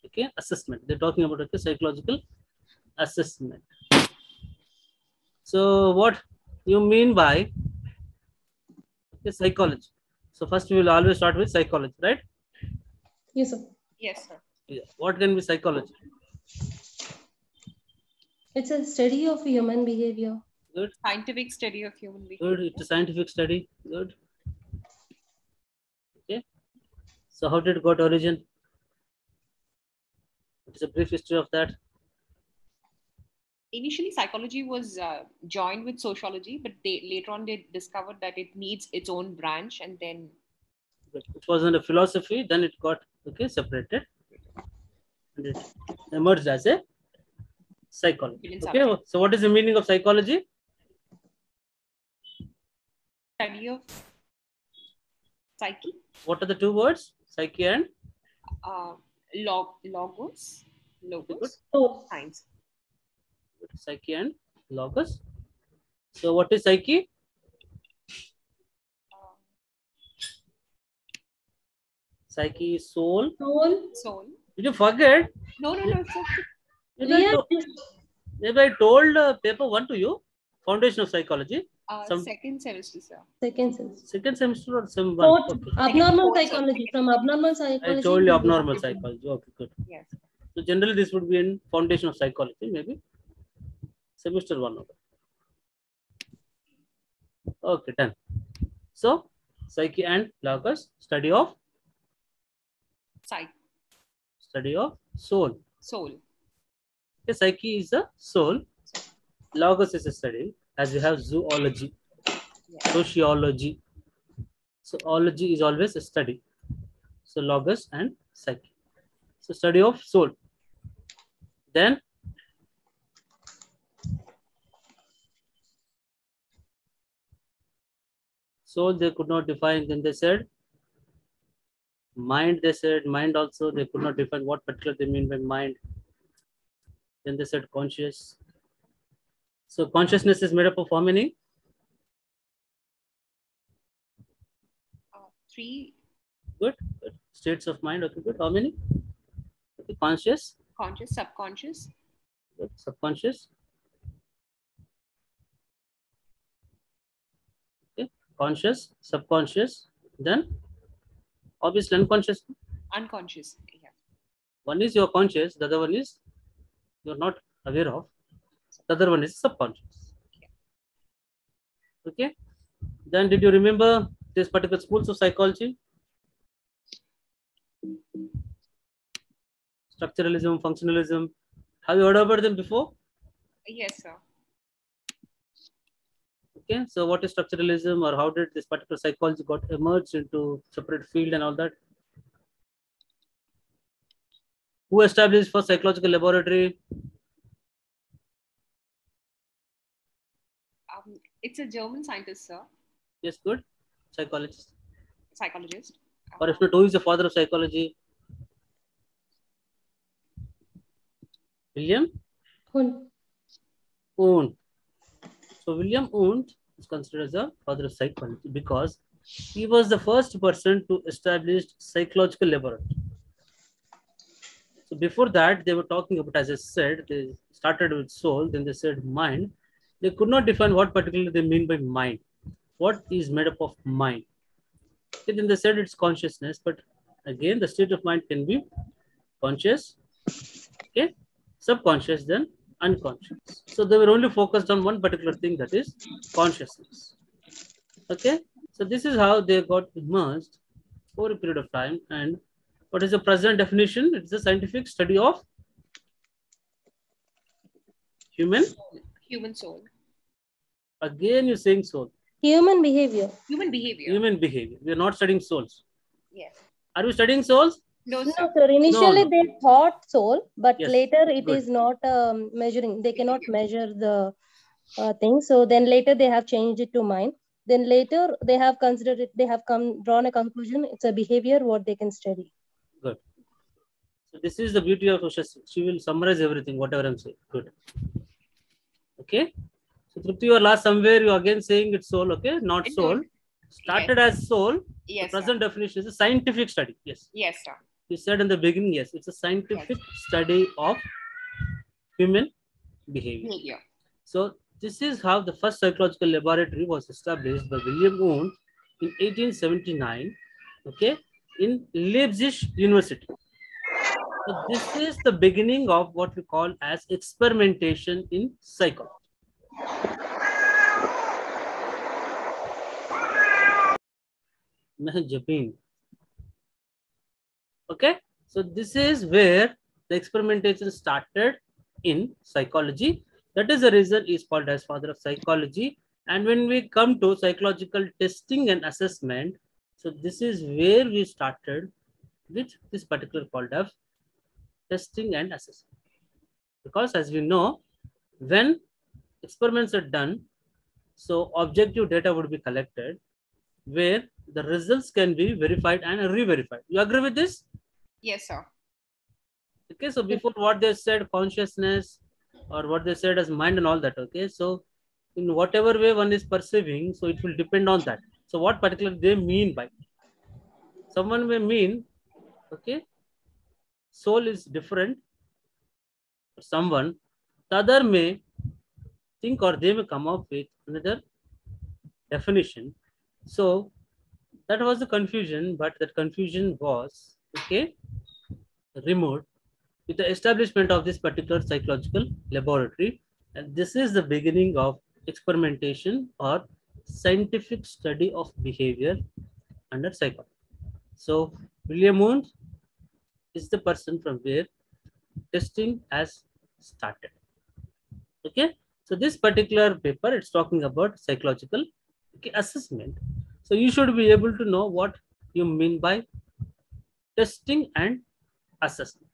Speaker 3: Okay, assessment. They're talking about okay, psychological assessment. So what you mean by okay, psychology? So first we will always start with psychology, right?
Speaker 4: Yes, sir.
Speaker 2: Yes, sir.
Speaker 3: Yeah. What can be psychology?
Speaker 4: It's a study of human behavior.
Speaker 3: Good.
Speaker 2: Scientific study of human behavior.
Speaker 3: Good. It's a scientific study. Good. Okay. So how did it got origin? It's a brief history of that.
Speaker 2: Initially, psychology was joined with sociology, but later on they discovered that it needs its own branch, and then
Speaker 3: Good. It wasn't a philosophy. Then it got okay separated, and it emerged as a psychology.
Speaker 2: Students
Speaker 3: Okay.
Speaker 2: subject.
Speaker 3: So what is the meaning of psychology?
Speaker 2: Study of psyche,
Speaker 3: What are the two words? Psyche and
Speaker 2: logos,
Speaker 3: good.
Speaker 4: Oh,
Speaker 2: science.
Speaker 3: Psyche and logos. So what is psyche? Psyche is soul.
Speaker 2: Soul.
Speaker 3: Did you forget?
Speaker 2: No. It's okay.
Speaker 3: Maybe I told paper 1 to you. Foundation of psychology.
Speaker 2: Second semester, sir.
Speaker 4: second semester.
Speaker 3: Second semester or some one?
Speaker 4: Fourth,
Speaker 3: Okay.
Speaker 4: abnormal
Speaker 2: fourth, sir.
Speaker 4: psychology. From abnormal psychology.
Speaker 3: I told you
Speaker 4: to
Speaker 3: abnormal psychology. Okay, good.
Speaker 2: Yes.
Speaker 3: So generally this would be in foundation of psychology, maybe semester 1. Okay, done. So psyche and logos, study of
Speaker 2: Psyche.
Speaker 3: study of soul.
Speaker 2: Soul.
Speaker 3: Okay, psyche is the soul. Logos is a study, as we have zoology, sociology. So ology is always a study. So logos and psyche. So study of soul. Then soul they could not define. Then they said mind. They said mind also. They could not define what particular they mean by mind. Then they said conscious. So consciousness is made up of how many?
Speaker 2: 3.
Speaker 3: Good. States of mind. Okay, good. How many? Okay, conscious.
Speaker 2: Conscious, subconscious.
Speaker 3: Good. Subconscious. Okay. Conscious, subconscious. Then obviously unconscious.
Speaker 2: Unconscious. Yeah.
Speaker 3: One is your conscious. The other one is you're not aware of. The other one is subconscious. Okay. Then did you remember this particular schools of psychology? Structuralism, functionalism. Have you heard about them before?
Speaker 2: Yes, sir.
Speaker 3: Okay. So what is structuralism, or how did this particular psychology got emerged into separate field and all that? Who established first psychological laboratory?
Speaker 2: It's a German scientist, sir.
Speaker 3: Yes, good. Psychologist.
Speaker 2: Psychologist.
Speaker 3: Or if not, who is the father of psychology? William?
Speaker 4: Whole.
Speaker 3: Wundt. So William Wundt is considered as the father of psychology because he was the first person to establish psychological laboratory. So before that, they were talking about, as I said, they started with soul, then they said mind. They could not define what particularly they mean by mind. What is made up of mind? Okay, then they said it's consciousness, but again, the state of mind can be conscious, okay, subconscious, then unconscious. So they were only focused on one particular thing, that is consciousness. Okay, so this is how they got immersed over a period of time. And what is the present definition? It's the scientific study of human
Speaker 2: soul.
Speaker 3: Again, you're saying soul.
Speaker 4: Human behavior.
Speaker 2: Human behavior.
Speaker 3: Human behavior. We are not studying souls.
Speaker 2: Yes.
Speaker 3: Are we studying souls?
Speaker 2: No,
Speaker 4: No,
Speaker 2: sir.
Speaker 4: sir. Initially,
Speaker 3: No.
Speaker 4: they thought soul, but
Speaker 3: Yes.
Speaker 4: later it
Speaker 3: Good.
Speaker 4: is not measuring. They cannot measure the thing. So then later they have changed it to mind. Then later they have considered it. They have drawn a conclusion. It's a behavior what they can study.
Speaker 3: Good. So this is the beauty of Usha. She will summarize everything, whatever I'm saying. Good. Okay. So Trupti, you are last somewhere. You are again saying it's soul. Okay, not
Speaker 2: It
Speaker 3: soul.
Speaker 2: don't-
Speaker 3: Started as soul.
Speaker 2: Yes,
Speaker 3: The present definition is a scientific study. Yes.
Speaker 2: Yes, sir.
Speaker 3: You said in the beginning. Yes, it's a scientific study of human behavior.
Speaker 2: Behavior.
Speaker 3: So this is how the first psychological laboratory was established by William Wundt in 1879, okay, in Leipzig University. So this is the beginning of what we call as experimentation in psychology. Okay, so this is where the experimentation started in psychology. That is the reason he is called as father of psychology. And when we come to psychological testing and assessment, so this is where we started with this particular called as testing and assessment. Because as we know, when experiments are done, so objective data would be collected where the results can be verified and re-verified. You agree with this?
Speaker 2: Yes, sir.
Speaker 3: Okay, so before what they said, consciousness, or what they said as mind and all that, okay, so in whatever way one is perceiving, so it will depend on that. So what particularly they mean by, someone may mean, okay, soul is different for someone, the other may think or they may come up with another definition. So that was the confusion, but that confusion was, okay, removed with the establishment of this particular psychological laboratory. And this is the beginning of experimentation or scientific study of behavior under psychology. So William Wundt is the person from where testing has started. Okay, so this particular paper, it's talking about psychological, okay, assessment. So you should be able to know what you mean by testing and assessment.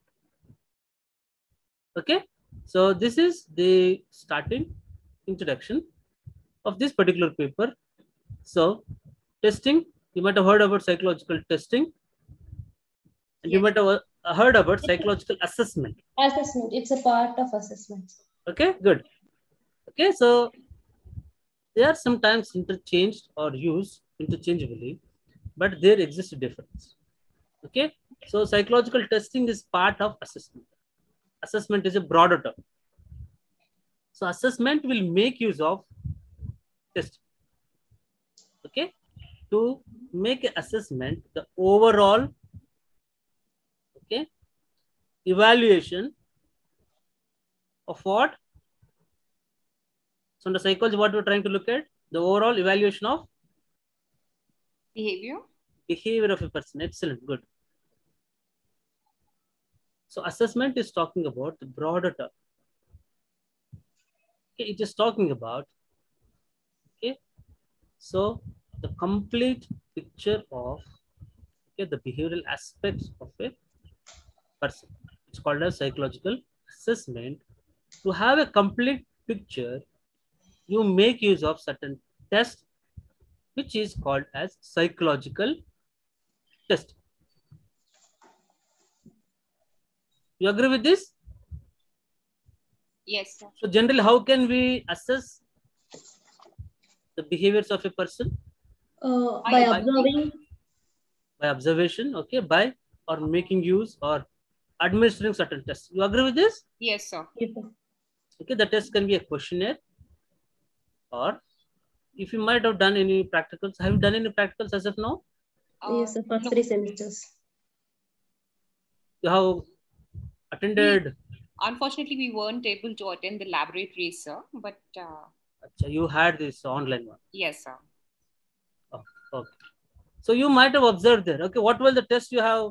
Speaker 3: Okay, so this is the starting introduction of this particular paper. So testing, you might have heard about psychological testing, and you
Speaker 2: Yes.
Speaker 3: might have heard about psychological assessment.
Speaker 4: Assessment. It's a part of assessment.
Speaker 3: Okay, good. Okay, so they are sometimes interchanged or used interchangeably, but there exists a difference. Okay, so psychological testing is part of assessment. Assessment is a broader term. So assessment will make use of testing. Okay, to make an assessment, the overall, okay, evaluation of what? So in the psychology, what we're trying to look at, the overall evaluation of
Speaker 2: Behavior.
Speaker 3: behavior of a person. Excellent, good. So assessment is talking about the broader term. Okay, it is talking about, okay, so the complete picture of, okay, the behavioral aspects of a person. It's called as psychological assessment. To have a complete picture, you make use of certain tests, which is called as psychological test. You agree with this?
Speaker 2: Yes, sir.
Speaker 3: So generally, how can we assess the behaviors of a person?
Speaker 4: By observing.
Speaker 3: By observation, okay, by or making use or administering certain tests. You agree with this?
Speaker 2: Yes, sir.
Speaker 4: Yes, sir.
Speaker 3: Okay, the test can be a questionnaire, or if you might have done any practicals. Have you done any practicals as of now?
Speaker 4: Yes, sir. First
Speaker 2: No.
Speaker 4: 3 semesters.
Speaker 3: You have attended.
Speaker 2: Unfortunately, we weren't able to attend the laboratories, sir. But
Speaker 3: You had this online one.
Speaker 2: yes, sir.
Speaker 3: Oh, okay. So you might have observed there. Okay, what was the test you have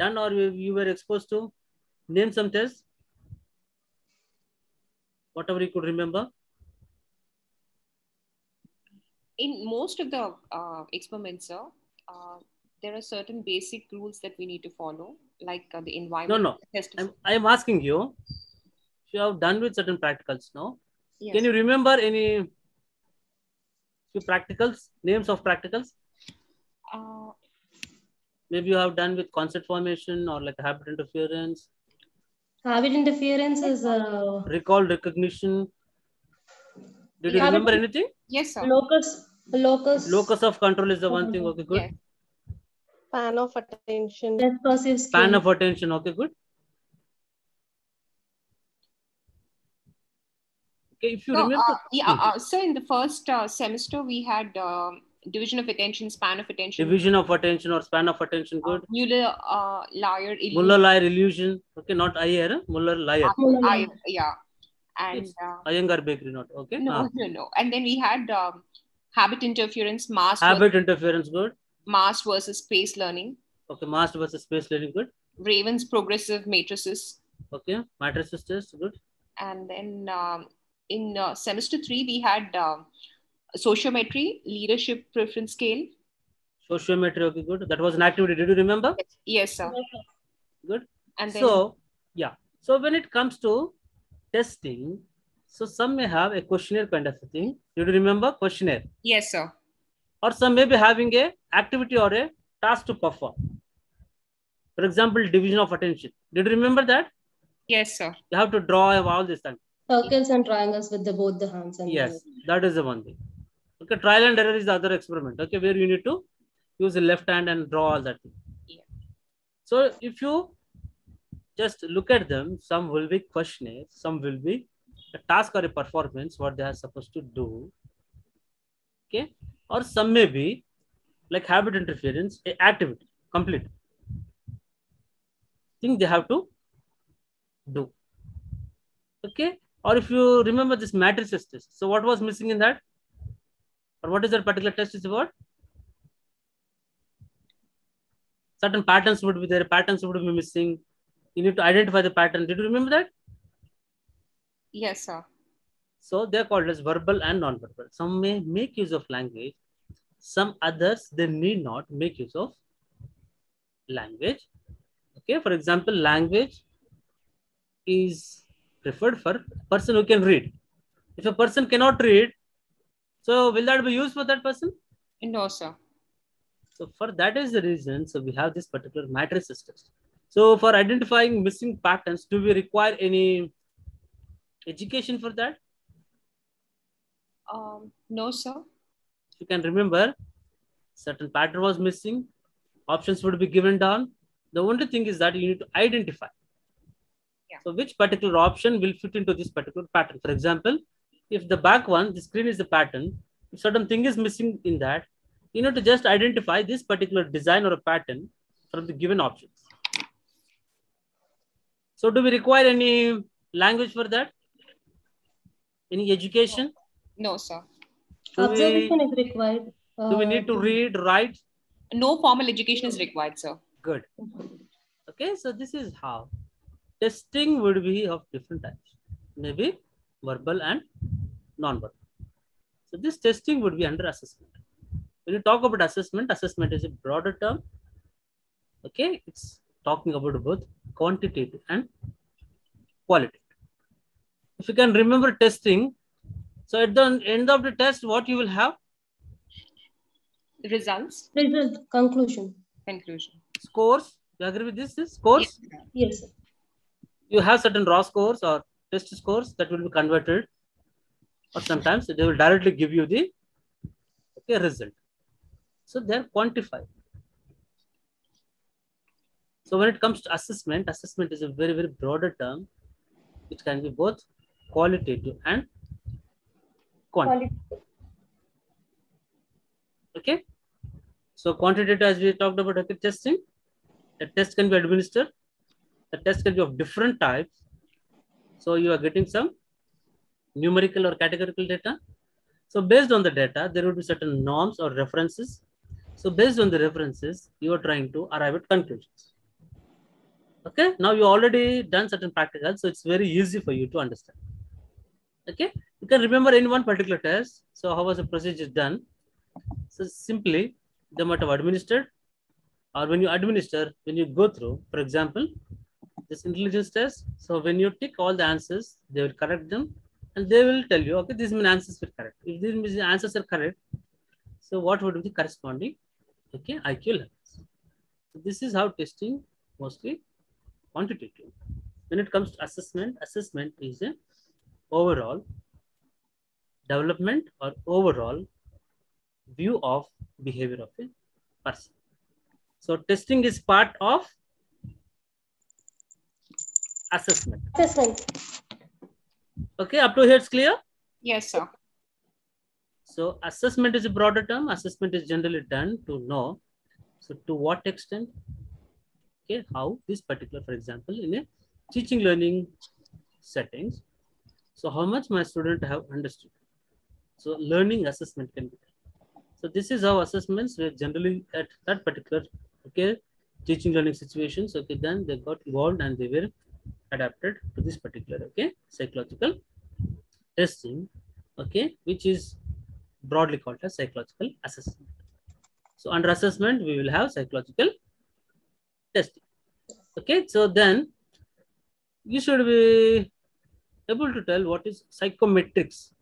Speaker 3: done or you were exposed to? Name some tests. Whatever you could remember.
Speaker 2: In most of the experiments, sir, there are certain basic rules that we need to follow, like the environment.
Speaker 3: No.
Speaker 2: Test.
Speaker 3: I'm asking you. If you have done with certain practicals now,
Speaker 2: Yes.
Speaker 3: can you remember any few practicals? Names of practicals? Maybe you have done with concept formation or like habit interference.
Speaker 4: Habit interference is
Speaker 3: Recall recognition. Did you
Speaker 4: habit-
Speaker 3: remember anything?
Speaker 2: Yes, sir.
Speaker 4: locus.
Speaker 3: Locus of control is the one thing. Okay, good.
Speaker 2: Yes.
Speaker 5: Span of attention.
Speaker 4: Discursive
Speaker 3: Span
Speaker 4: skill.
Speaker 3: of attention. Okay, good. Okay, if you
Speaker 2: So,
Speaker 3: remember.
Speaker 2: so in the first semester, we had division of attention, span of attention,
Speaker 3: Division of attention or span of attention. Good.
Speaker 2: Muller-Lyer illusion.
Speaker 3: Muller-Lyer illusion. Okay, not Iyer. Muller-Lyer.
Speaker 2: Yeah. And
Speaker 3: It's Iyengar-Beckley, not okay.
Speaker 2: no. And then we had habit interference,
Speaker 3: Habit interference. Good.
Speaker 2: masked versus space learning.
Speaker 3: Okay, masked versus space learning. Good.
Speaker 2: Raven's progressive matrices.
Speaker 3: Okay, matrices test. Good.
Speaker 2: And then in semester 3, we had sociometry, leadership preference scale.
Speaker 3: Sociometry. Okay, good. That was an activity. Did you remember?
Speaker 2: Yes, sir.
Speaker 3: Good.
Speaker 2: And then,
Speaker 3: So, yeah. So when it comes to testing, so some may have a questionnaire kind of a thing. Did you remember questionnaire?
Speaker 2: yes, sir.
Speaker 3: Or some may be having a activity or a task to perform. For example, division of attention. Did you remember that?
Speaker 2: Yes, sir.
Speaker 3: You have to draw all this time.
Speaker 4: Circles and triangles with both the hands. And
Speaker 3: Yes, that is the one thing. Okay, trial and error is the other experiment. Okay, where you need to use the left hand and draw all that thing.
Speaker 2: Yeah.
Speaker 3: So if you just look at them, some will be questionnaires, some will be a task or a performance, what they are supposed to do. Okay, or some may be like habit interference, a activity, complete thing they have to do. Okay, or if you remember this matrices test, so what was missing in that, or what is that particular test is about? Certain patterns would be there, patterns would be missing. You need to identify the pattern. Did you remember that?
Speaker 2: Yes, sir.
Speaker 3: So they're called as verbal and non-verbal. Some may make use of language. Some others, they need not make use of language. Okay, for example, language is preferred for a person who can read. If a person cannot read, so will that be used for that person?
Speaker 2: No, sir.
Speaker 3: So for that is the reason, so we have this particular matrices test. So for identifying missing patterns, do we require any education for that?
Speaker 2: No, sir.
Speaker 3: If you can remember, certain pattern was missing, options would be given down. The only thing is that you need to identify.
Speaker 2: Yeah.
Speaker 3: So which particular option will fit into this particular pattern? For example, if the back one, the screen is the pattern, if certain thing is missing in that, you need to just identify this particular design or a pattern from the given options. So do we require any language for that? Any education?
Speaker 2: No, sir.
Speaker 4: observation is required.
Speaker 3: Do we need to read, write?
Speaker 2: No formal education is required, sir.
Speaker 3: Good. Okay, so this is how testing would be of different types, maybe verbal and non-verbal. So this testing would be under assessment. When you talk about assessment, assessment is a broader term. Okay, it's talking about both quantitative and qualitative. If you can remember testing, so at the end of the test, what you will have?
Speaker 2: Results,
Speaker 4: Result, conclusion.
Speaker 2: conclusion.
Speaker 3: Scores. Do you agree with this? Scores.
Speaker 2: Yes, sir.
Speaker 4: Yes, sir.
Speaker 3: you have certain raw scores or test scores that will be converted, or sometimes they will directly give you the result. So they're quantified. So when it comes to assessment, assessment is a very, very broader term, which can be both qualitative and quantitative. Okay. So quantitative, as we talked about, okay, testing. A test can be administered. The test can be of different types. So you are getting some numerical or categorical data. So based on the data, there will be certain norms or references. So based on the references, you are trying to arrive at conclusions. Okay, now you already done certain practicals, so it's very easy for you to understand. Okay, you can remember any one particular test. So how was the procedure done? So simply, they might have administered, or when you administer, when you go through, for example, this intelligence test. So when you tick all the answers, they will correct them, and they will tell you, okay, these many answers were correct. If these answers are correct, so what would be the corresponding, okay, IQ levels? So this is how testing mostly quantitative. When it comes to assessment, assessment is a overall development or overall view of behavior of a person. So testing is part of assessment. Okay, up to here it's clear?
Speaker 2: Yes, sir.
Speaker 3: So assessment is a broader term. Assessment is generally done to know, so to what extent, okay, how this particular, for example, in a teaching learning settings, so how much my student have understood. So learning assessment can be done. So this is how assessments were generally at that particular, okay, teaching learning situations. Okay, then they got evolved and they were adapted to this particular, okay, psychological testing, okay, which is broadly called as psychological assessment. So under assessment, we will have psychological testing. Okay, so then you should be able to tell what is psychometrics,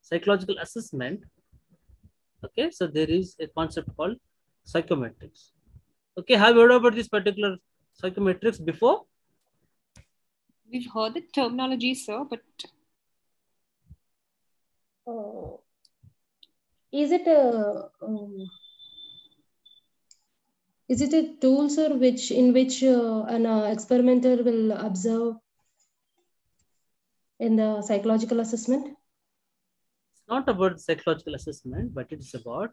Speaker 3: psychological assessment. Okay, so there is a concept called psychometrics. Okay, have you heard about this particular psychometrics before?
Speaker 2: We've heard the terminology, sir, but
Speaker 4: is it a tool, sir, in which an experimenter will observe in the psychological assessment?
Speaker 3: It's not about psychological assessment, but it is about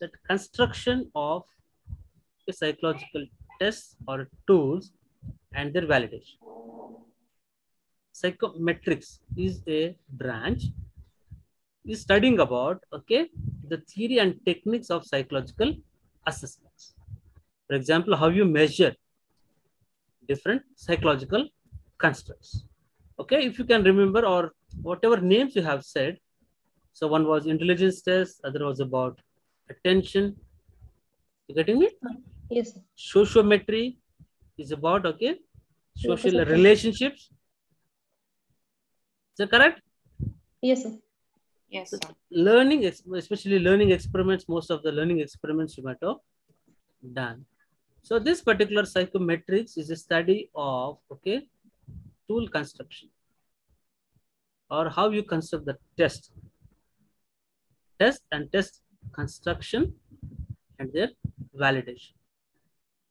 Speaker 3: that construction of a psychological tests or tools and their validation. Psychometrics is a branch is studying about, okay, the theory and techniques of psychological assessments. For example, how you measure different psychological constructs. Okay, if you can remember, or whatever names you have said. So one was intelligence test, other was about attention. You getting me?
Speaker 4: Yes, sir.
Speaker 3: Sociometry is about, okay, social relationships. Is that correct?
Speaker 4: Yes, sir.
Speaker 2: yes, sir.
Speaker 3: Learning, especially learning experiments, most of the learning experiments you might have done. So this particular psychometrics is a study of, okay, tool construction, or how you construct the test and test construction and their validation.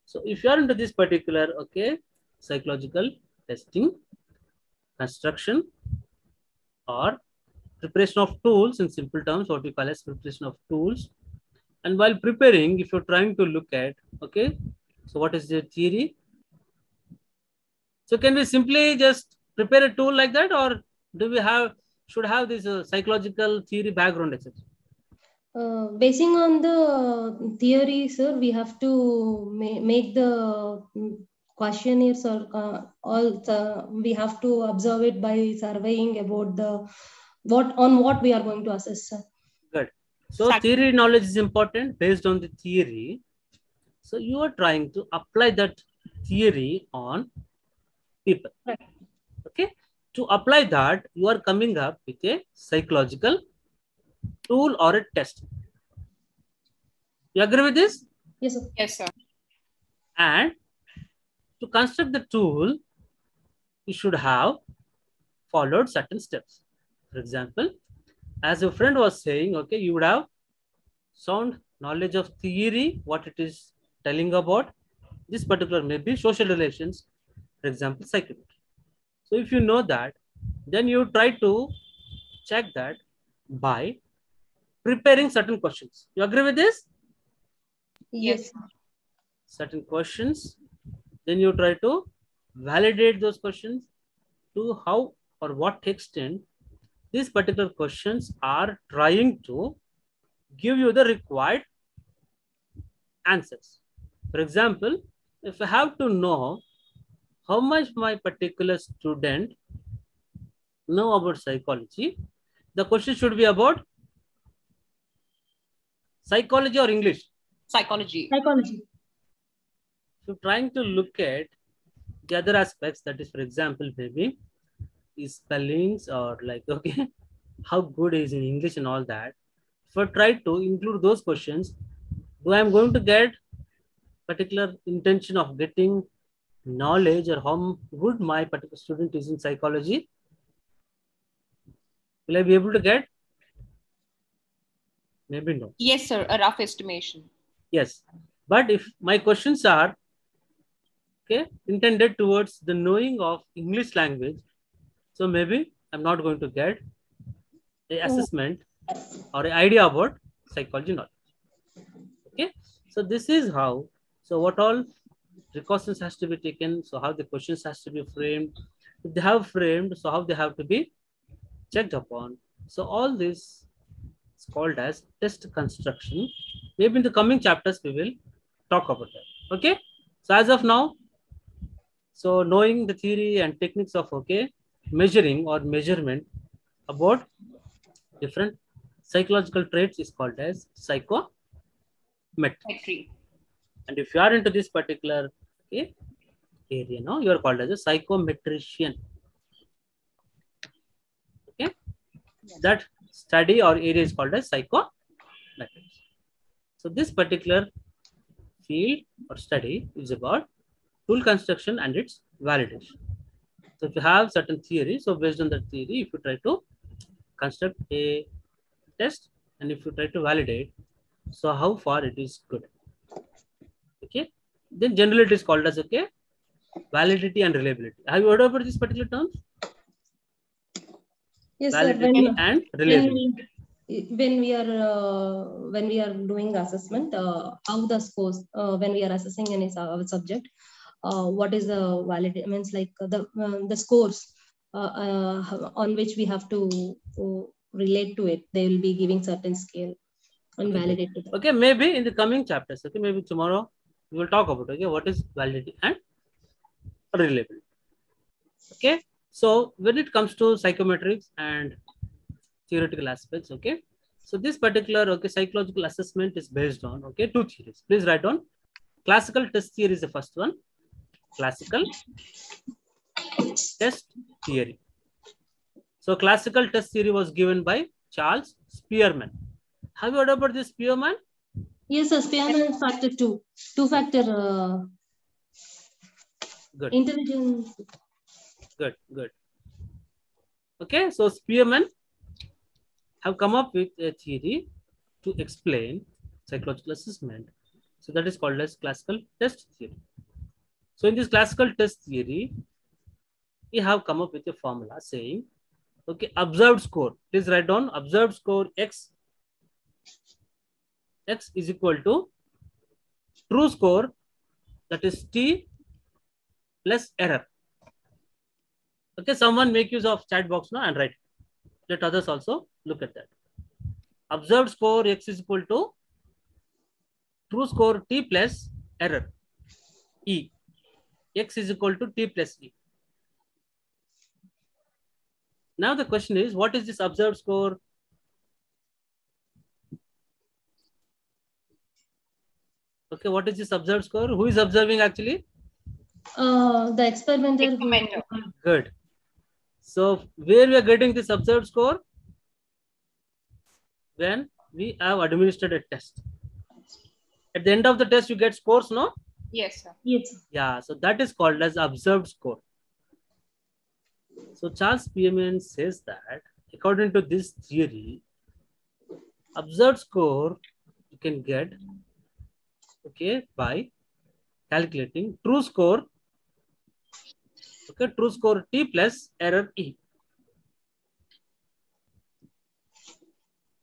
Speaker 3: So if you are into this particular, okay, psychological testing, construction, or preparation of tools, in simple terms, what we call as preparation of tools. And while preparing, if you're trying to look at, okay, so what is the theory? So can we simply just prepare a tool like that, or do we should have this psychological theory background, etc.?
Speaker 4: Basing on the theory, sir, we have to make the questionnaires, or we have to observe it by surveying about what we are going to assess, sir.
Speaker 3: Good. So theory knowledge is important. Based on the theory, so you are trying to apply that theory on people.
Speaker 4: Right.
Speaker 3: Okay. To apply that, you are coming up with a psychological tool or a test. You agree with this?
Speaker 4: Yes, sir.
Speaker 2: Yes, sir.
Speaker 3: And to construct the tool, you should have followed certain steps. For example, as your friend was saying, okay, you would have sound knowledge of theory, what it is telling about. This particular maybe social relations, for example, psychology. So if you know that, then you try to check that by preparing certain questions. You agree with this?
Speaker 4: Yes.
Speaker 3: Certain questions, then you try to validate those questions to how or what extent these particular questions are trying to give you the required answers. For example, if I have to know how much my particular student know about psychology, the question should be about psychology or English.
Speaker 2: Psychology.
Speaker 4: Psychology.
Speaker 3: If you're trying to look at the other aspects, that is, for example, maybe is spellings or like, okay, how good is in English and all that. If I try to include those questions, do I am going to get particular intention of getting knowledge or how good my particular student is in psychology? Will I be able to get? Maybe no.
Speaker 2: Yes, sir. A rough estimation.
Speaker 3: Yes. But if my questions are intended towards the knowing of English language, so maybe I'm not going to get a assessment or an idea about psychology knowledge. Okay. So this is how, so what all precautions has to be taken. So how the questions has to be framed. If they have framed, so how they have to be checked upon. So all this is called as test construction. Maybe in the coming chapters, we will talk about that. Okay. So as of now, so knowing the theory and techniques of measuring or measurement about different psychological traits is called as psychometry. And if you are into this particular area now, you are called as a psychometrician. Okay, that study or area is called as psychometrics. So this particular field or study is about tool construction and its validation. So if you have certain theory, so based on that theory, if you try to construct a test and if you try to validate, so how far it is good. Okay, then generally it is called as validity and reliability. Have you heard about this particular terms?
Speaker 4: Yes,
Speaker 3: validity
Speaker 4: sir.
Speaker 3: And reliability.
Speaker 4: When we are doing assessment, how the scores when we are assessing any subject, what is the validity? Means like the scores on which we have to relate to it. They will be giving certain scale and validate to that.
Speaker 3: Okay, maybe in the coming chapters. Okay, maybe tomorrow we will talk about what is validity and reliability. Okay, so when it comes to psychometrics and theoretical aspects, okay, so this particular psychological assessment is based on two theories. Please write down. Classical test theory is the first one. Classical test theory. So classical test theory was given by Charles Spearman. Have you heard about this Spearman?
Speaker 4: Yes, sir. Spearman factor 2. Two-factor
Speaker 3: good.
Speaker 4: Intelligence.
Speaker 3: Good. Okay, so Spearman have come up with a theory to explain psychological assessment. So that is called as classical test theory. So in this classical test theory, we have come up with a formula saying, observed score. Please write down observed score X. X is equal to true score, that is T plus error. Okay, someone make use of chat box now and write. Let others also look at that. Observed score X is equal to true score T plus error E. X is equal to T plus E. Now the question is, what is this observed score? Okay, what is this observed score? Who is observing actually?
Speaker 4: The experimenter.
Speaker 3: Good. So where we are getting this observed score? When we have administered a test. At the end of the test, you get scores, no?
Speaker 2: Yes, sir.
Speaker 4: Yes.
Speaker 3: Yeah, so that is called as observed score. So Charles Spearman says that according to this theory, observed score you can get, okay, by calculating true score, okay, true score T plus error E.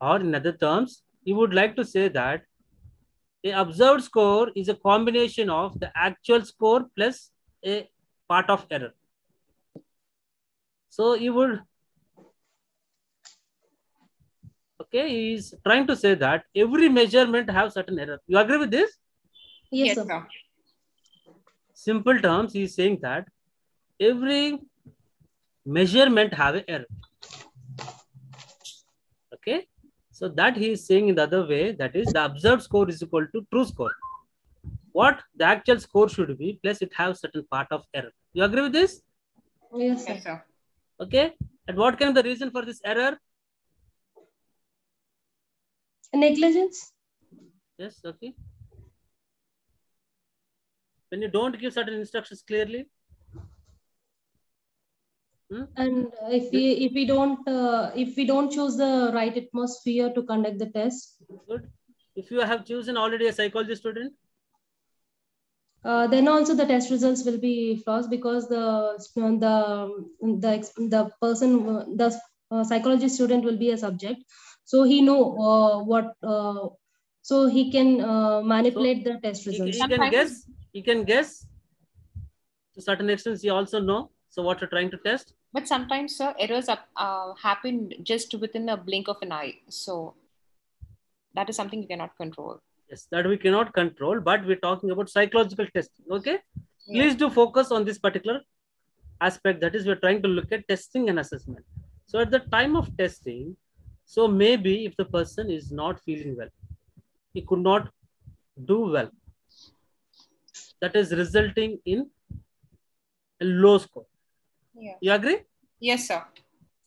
Speaker 3: Or in other terms, you would like to say that a observed score is a combination of the actual score plus a part of error. So you would, okay, he's trying to say that every measurement have certain error. You agree with this?
Speaker 4: Yes,
Speaker 2: Yes,
Speaker 4: sir.
Speaker 2: sir.
Speaker 3: Simple terms, he's saying that every measurement have an error. Okay, so that he is saying in the other way, that is the observed score is equal to true score. What the actual score should be, plus it has certain part of error. You agree with this?
Speaker 4: Yes,
Speaker 2: Yes,
Speaker 4: sir.
Speaker 2: sir.
Speaker 3: Okay, and what can be the reason for this error?
Speaker 4: Negligence.
Speaker 3: Yes, okay. When you don't give certain instructions clearly.
Speaker 4: And if we don't choose the right atmosphere to conduct the test,
Speaker 3: Good. If you have chosen already a psychology student,
Speaker 4: then also the test results will be false, because the person, the psychology student will be a subject, so he know so he can manipulate the test results.
Speaker 3: he can guess. He can guess. To certain extent, he also know. So what you're trying to test.
Speaker 2: But sometimes, sir, errors happen just within a blink of an eye. So that is something you cannot control.
Speaker 3: Yes, that we cannot control, but we're talking about psychological testing. Okay,
Speaker 2: Yeah.
Speaker 3: please do focus on this particular aspect. That is, we're trying to look at testing and assessment. So at the time of testing, so maybe if the person is not feeling well, he could not do well, that is resulting in a low score.
Speaker 2: Yeah.
Speaker 3: You agree?
Speaker 2: Yes, sir.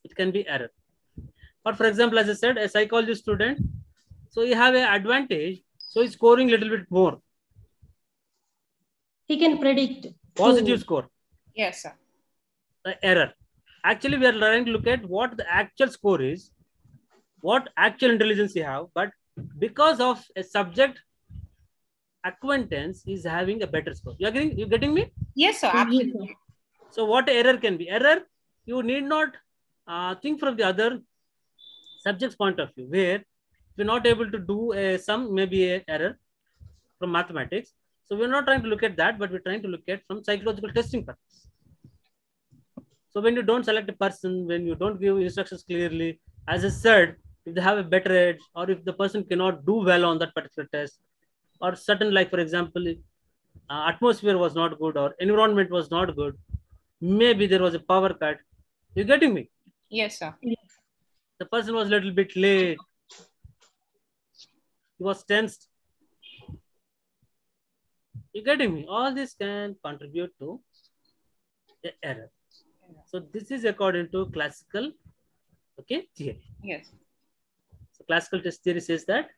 Speaker 3: It can be error. Or for example, as I said, a psychology student, so you have an advantage, so he's scoring a little bit more.
Speaker 4: He can predict
Speaker 3: Positive score.
Speaker 2: Yes, sir.
Speaker 3: Error. Actually, we are trying to look at what the actual score is, what actual intelligence you have, but because of a subject acquaintance is having a better score. You agree? You getting me?
Speaker 2: Yes, sir. Absolutely.
Speaker 3: So what error can be? Error, you need not think from the other subject's point of view, where we're not able to do a sum, maybe a error from mathematics. So we're not trying to look at that, but we're trying to look at from psychological testing purpose. So when you don't select a person, when you don't give instructions clearly, as I said, if they have a better edge, or if the person cannot do well on that particular test, or certain, like for example, atmosphere was not good or environment was not good, maybe there was a power cut. You getting me?
Speaker 2: Yes, sir.
Speaker 3: The person was a little bit late. He was tensed. You getting me? All this can contribute to the error. So this is according to classical, okay, theory.
Speaker 2: Yes.
Speaker 3: So classical test theory says that,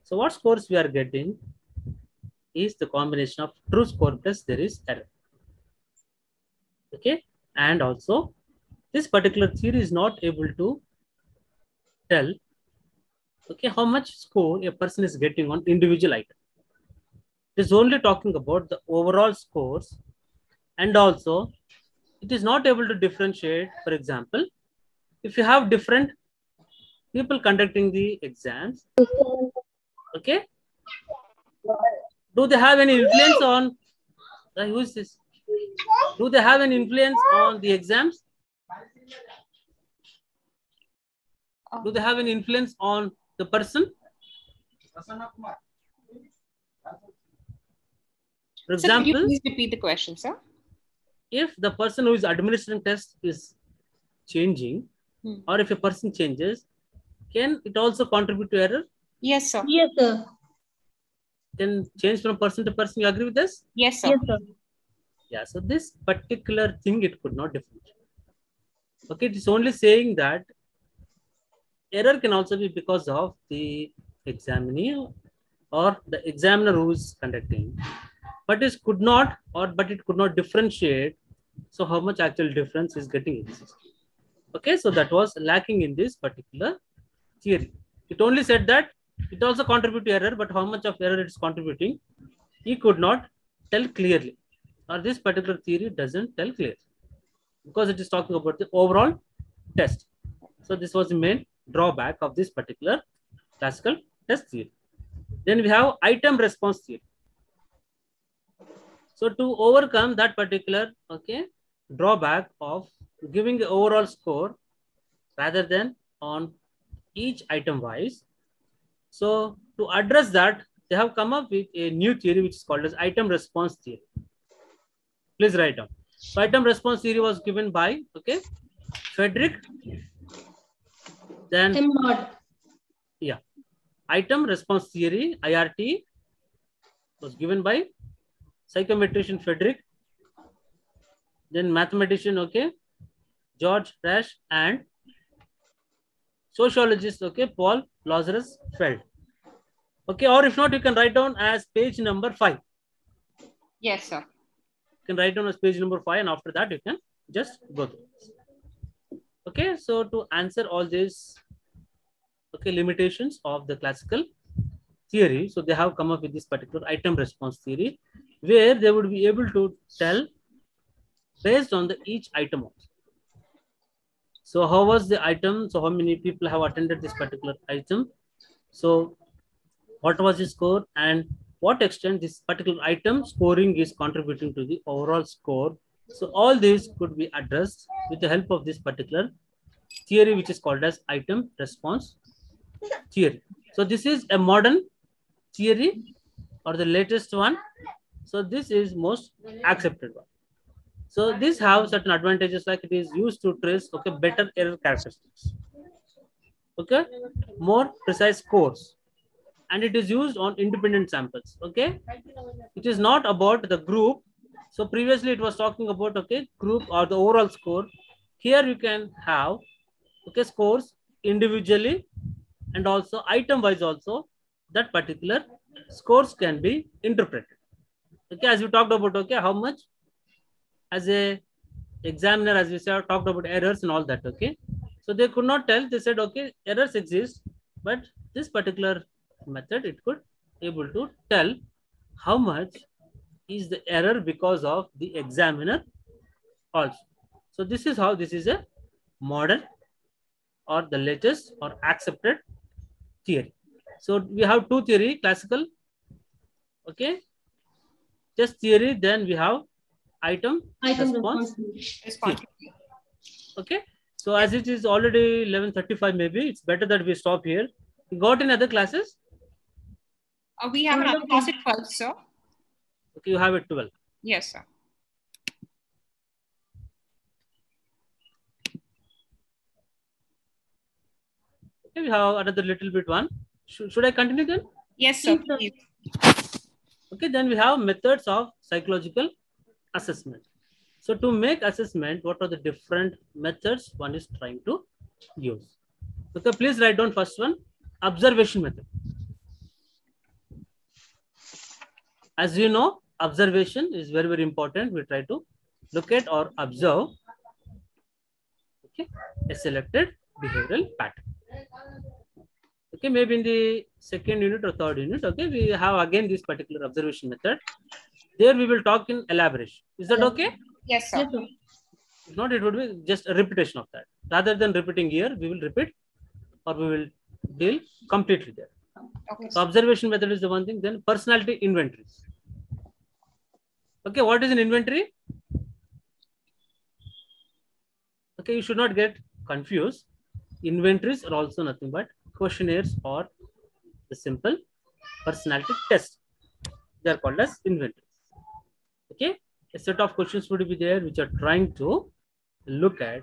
Speaker 3: so what scores we are getting is the combination of true score plus there is error. Okay, and also this particular theory is not able to tell, okay, how much score a person is getting on individual item. It is only talking about the overall scores, and also it is not able to differentiate. For example, if you have different people conducting the exams, okay, do they have any influence on who is this? Do they have any influence on the exams? Do they have any influence on the person? For example,
Speaker 2: Sir, could you please repeat the question, sir?
Speaker 3: If the person who is administering test is changing, or if a person changes, can it also contribute to error?
Speaker 2: Yes, sir.
Speaker 4: Yes, sir.
Speaker 3: Can change from person to person. You agree with this?
Speaker 2: Yes, sir.
Speaker 4: Yes, sir.
Speaker 3: Yeah, so this particular thing it could not differentiate. Okay, it is only saying that error can also be because of the examinee or the examiner who is conducting, but it could not differentiate. So how much actual difference is getting exists. Okay, so that was lacking in this particular theory. It only said that it also contribute to error, but how much of error it's contributing, he could not tell clearly, or this particular theory doesn't tell clearly, because it is talking about the overall test. So this was the main drawback of this particular classical test theory. Then we have item response theory. So to overcome that particular drawback of giving the overall score rather than on each item wise, so to address that, they have come up with a new theory which is called as item response theory. Please write down. So item response theory was given by Frederick. Then item response theory, IRT, was given by psychometrician Frederick. Then mathematician George Rash, and sociologist Paul Lazarus Feld. Or if not, you can write down as page number 5.
Speaker 2: Yes, sir.
Speaker 3: You can write down as page number 5, and after that you can just go through. So to answer all these limitations of the classical theory, so they have come up with this particular item response theory, where they would be able to tell based on the each item also. So how was the item? So how many people have attended this particular item? So what was the score, and what extent this particular item scoring is contributing to the overall score? So all these could be addressed with the help of this particular theory, which is called as item response theory. So this is a modern theory, or the latest one. So this is most accepted one. So these have certain advantages, like it is used to trace better error characteristics, more precise scores, and it is used on independent samples. It is not about the group. So previously it was talking about group or the overall score. Here you can have scores individually and also item wise also. That particular scores can be interpreted. As we talked about how much as a examiner, as we said, talked about errors and all that. So they could not tell. They said errors exist, but this particular method, it could able to tell how much is the error because of the examiner also. So this is how this is a modern or the latest or accepted theory. So we have two theory, classical just theory, then we have item response theory. So as it is already 11:35, maybe it's better that we stop here. You got in other classes?
Speaker 2: We have another class at 12, sir.
Speaker 3: You have it 12.
Speaker 2: Yes, sir.
Speaker 3: We have another little bit one. Should I continue then?
Speaker 2: Yes, sir. Please.
Speaker 3: Then we have methods of psychological assessment. So to make assessment, what are the different methods one is trying to use? Please write down first one, observation method. As you know, observation is very, very important. We try to look at or observe a selected behavioral pattern. Maybe in the second unit or third unit, we have again this particular observation method. There we will talk in elaboration. Is that okay?
Speaker 2: Yes, sir.
Speaker 3: If not, it would be just a repetition of that. Rather than repeating here, we will repeat or we will deal completely there. So observation method is the one thing. Then personality inventories. What is an inventory? You should not get confused. Inventories are also nothing but questionnaires or the simple personality test. They are called as inventories. A set of questions would be there which are trying to look at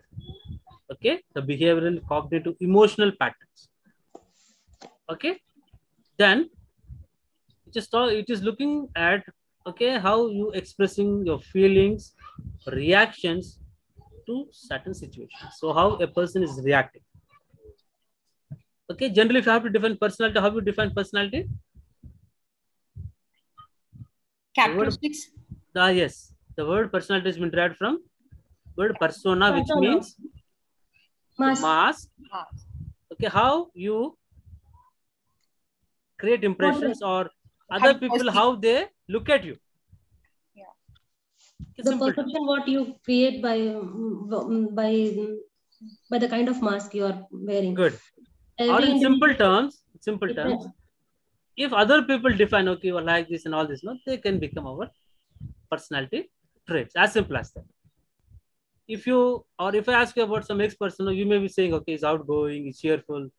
Speaker 3: the behavioral, cognitive, emotional patterns. Then it is looking at how you expressing your feelings, reactions to certain situations. So how a person is reacting. Generally, if you have to define personality, how do you define personality?
Speaker 2: Characteristics.
Speaker 3: Yes, the word personality has been derived from word persona, which means
Speaker 4: Mask.
Speaker 3: Mask.
Speaker 2: Mask.
Speaker 3: Okay, how you create impressions or
Speaker 2: How
Speaker 3: other
Speaker 2: you
Speaker 3: people,
Speaker 2: perceive.
Speaker 3: how they look at you.
Speaker 2: Yeah.
Speaker 3: Okay,
Speaker 4: The
Speaker 3: simple.
Speaker 4: perception what you create by the kind of mask you are wearing.
Speaker 3: Good. Or
Speaker 4: Every
Speaker 3: in simple
Speaker 4: individual
Speaker 3: terms, if other people define, okay, you are like this and all this, no, they can become our personality traits. As simple as that. If I ask you about some person, you may be saying, okay, he's outgoing, he's cheerful,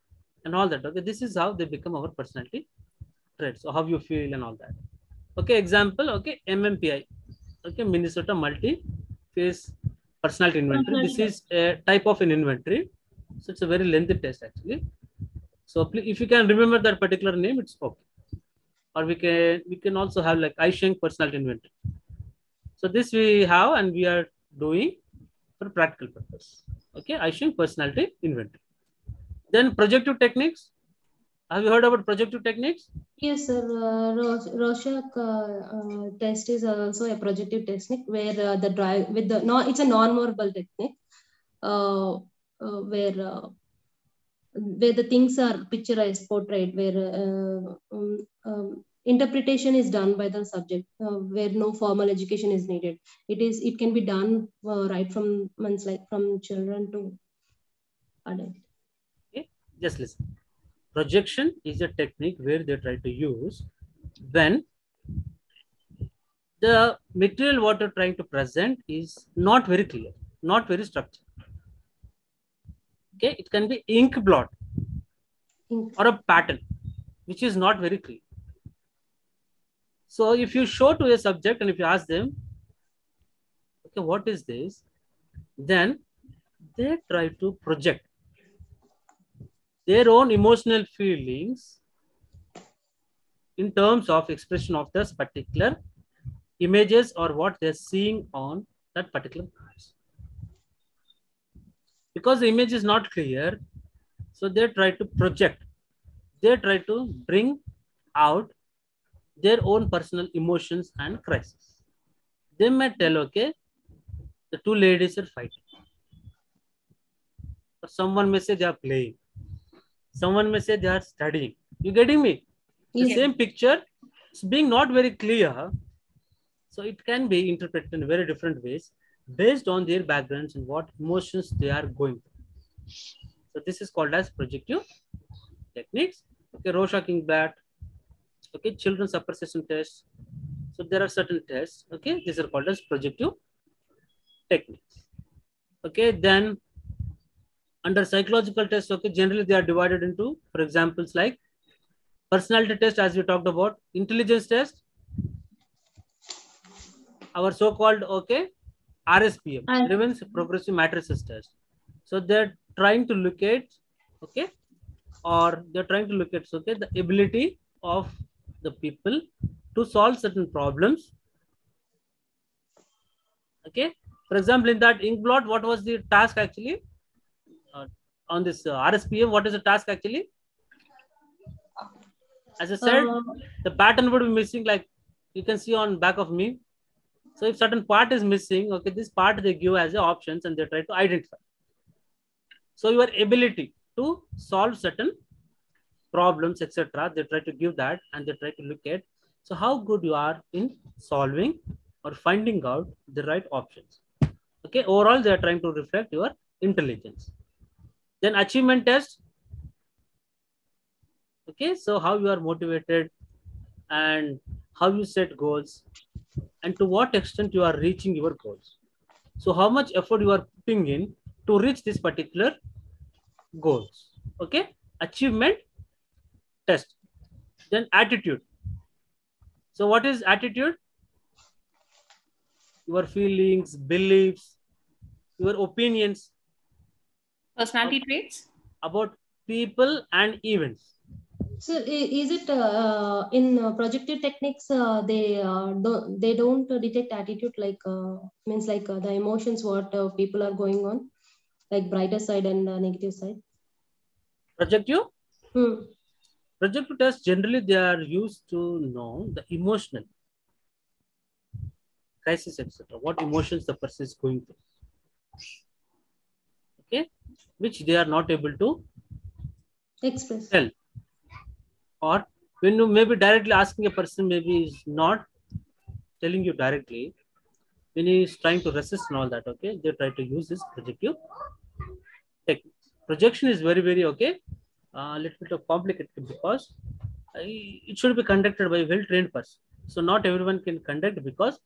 Speaker 3: and all that. Okay, this is how they become our personality traits. So how you feel and all that. Okay, example, okay, MMPI, okay, Minnesota Multi-Phase Personality Inventory. This is a type of an inventory. So it's a very lengthy test actually. So if you can remember that particular name, it's okay. Or we can also have like Eysenck Personality Inventory. So this we have and we are doing for practical purpose. Okay, Eysenck Personality Inventory. Then projective techniques. Have you heard about projective techniques?
Speaker 4: Yes, sir. Rorschach test is also a projective technique where the drive with the no, it's a non-verbal technique where the things are picturized, portrayed, where interpretation is done by the subject, where no formal education is needed. It can be done right from months, like from children to adult.
Speaker 3: Okay, just listen. Projection is a technique where they try to use when the material what you're trying to present is not very clear, not very structured. Okay, it can be ink blot or a pattern which is not very clear. So if you show to a subject and if you ask them, okay, what is this? Then they try to project their own emotional feelings in terms of expression of this particular images or what they're seeing on that particular cards. Because the image is not clear, so they try to project. They try to bring out their own personal emotions and crises. They may tell, okay, the two ladies are fighting. Or someone may say they are playing. Someone may say they are studying. You getting me? The
Speaker 4: Yes.
Speaker 3: same picture is being not very clear. So it can be interpreted in very different ways based on their backgrounds and what emotions they are going through. So this is called as projective techniques. Okay, Rorschach-Inkblot. Okay, children's appreciation test. So there are certain tests. Okay, these are called as projective techniques. Okay, then under psychological tests, okay, generally they are divided into, for examples like personality test, as we talked about, intelligence test, our so-called, okay, RSPM, Revens Progressive Matrices test. So they're trying to look at, okay, okay, the ability of the people to solve certain problems. Okay, for example, in that Inkblot, what was the task actually? On this RSPM, what is the task actually? As I said, the pattern would be missing, like you can see on back of me. So if certain part is missing, okay, this part they give as the options and they try to identify. So your ability to solve certain problems, etc., they try to give that and they try to look at, so how good you are in solving or finding out the right options. Okay, overall they are trying to reflect your intelligence. Then achievement test. Okay, so how you are motivated and how you set goals and to what extent you are reaching your goals. So how much effort you are putting in to reach this particular goals. Okay, achievement test. Then attitude. So what is attitude? Your feelings, beliefs, your opinions.
Speaker 2: Personality traits?
Speaker 3: About people and events.
Speaker 4: So is it in projective techniques they don't detect attitude, like means like the emotions what people are going on, like brighter side and negative side?
Speaker 3: Projective?
Speaker 4: Hmm.
Speaker 3: Projective tests generally they are used to know the emotional crisis, etc. What emotions the person is going through. Okay, which they are not able to
Speaker 4: Express.
Speaker 3: tell. Or when you maybe directly asking a person, maybe is not telling you directly, when he is trying to resist and all that, okay, they try to use this projective techniques. Projection is very, very okay, a little bit of complicated because it should be conducted by a well-trained person. So not everyone can conduct because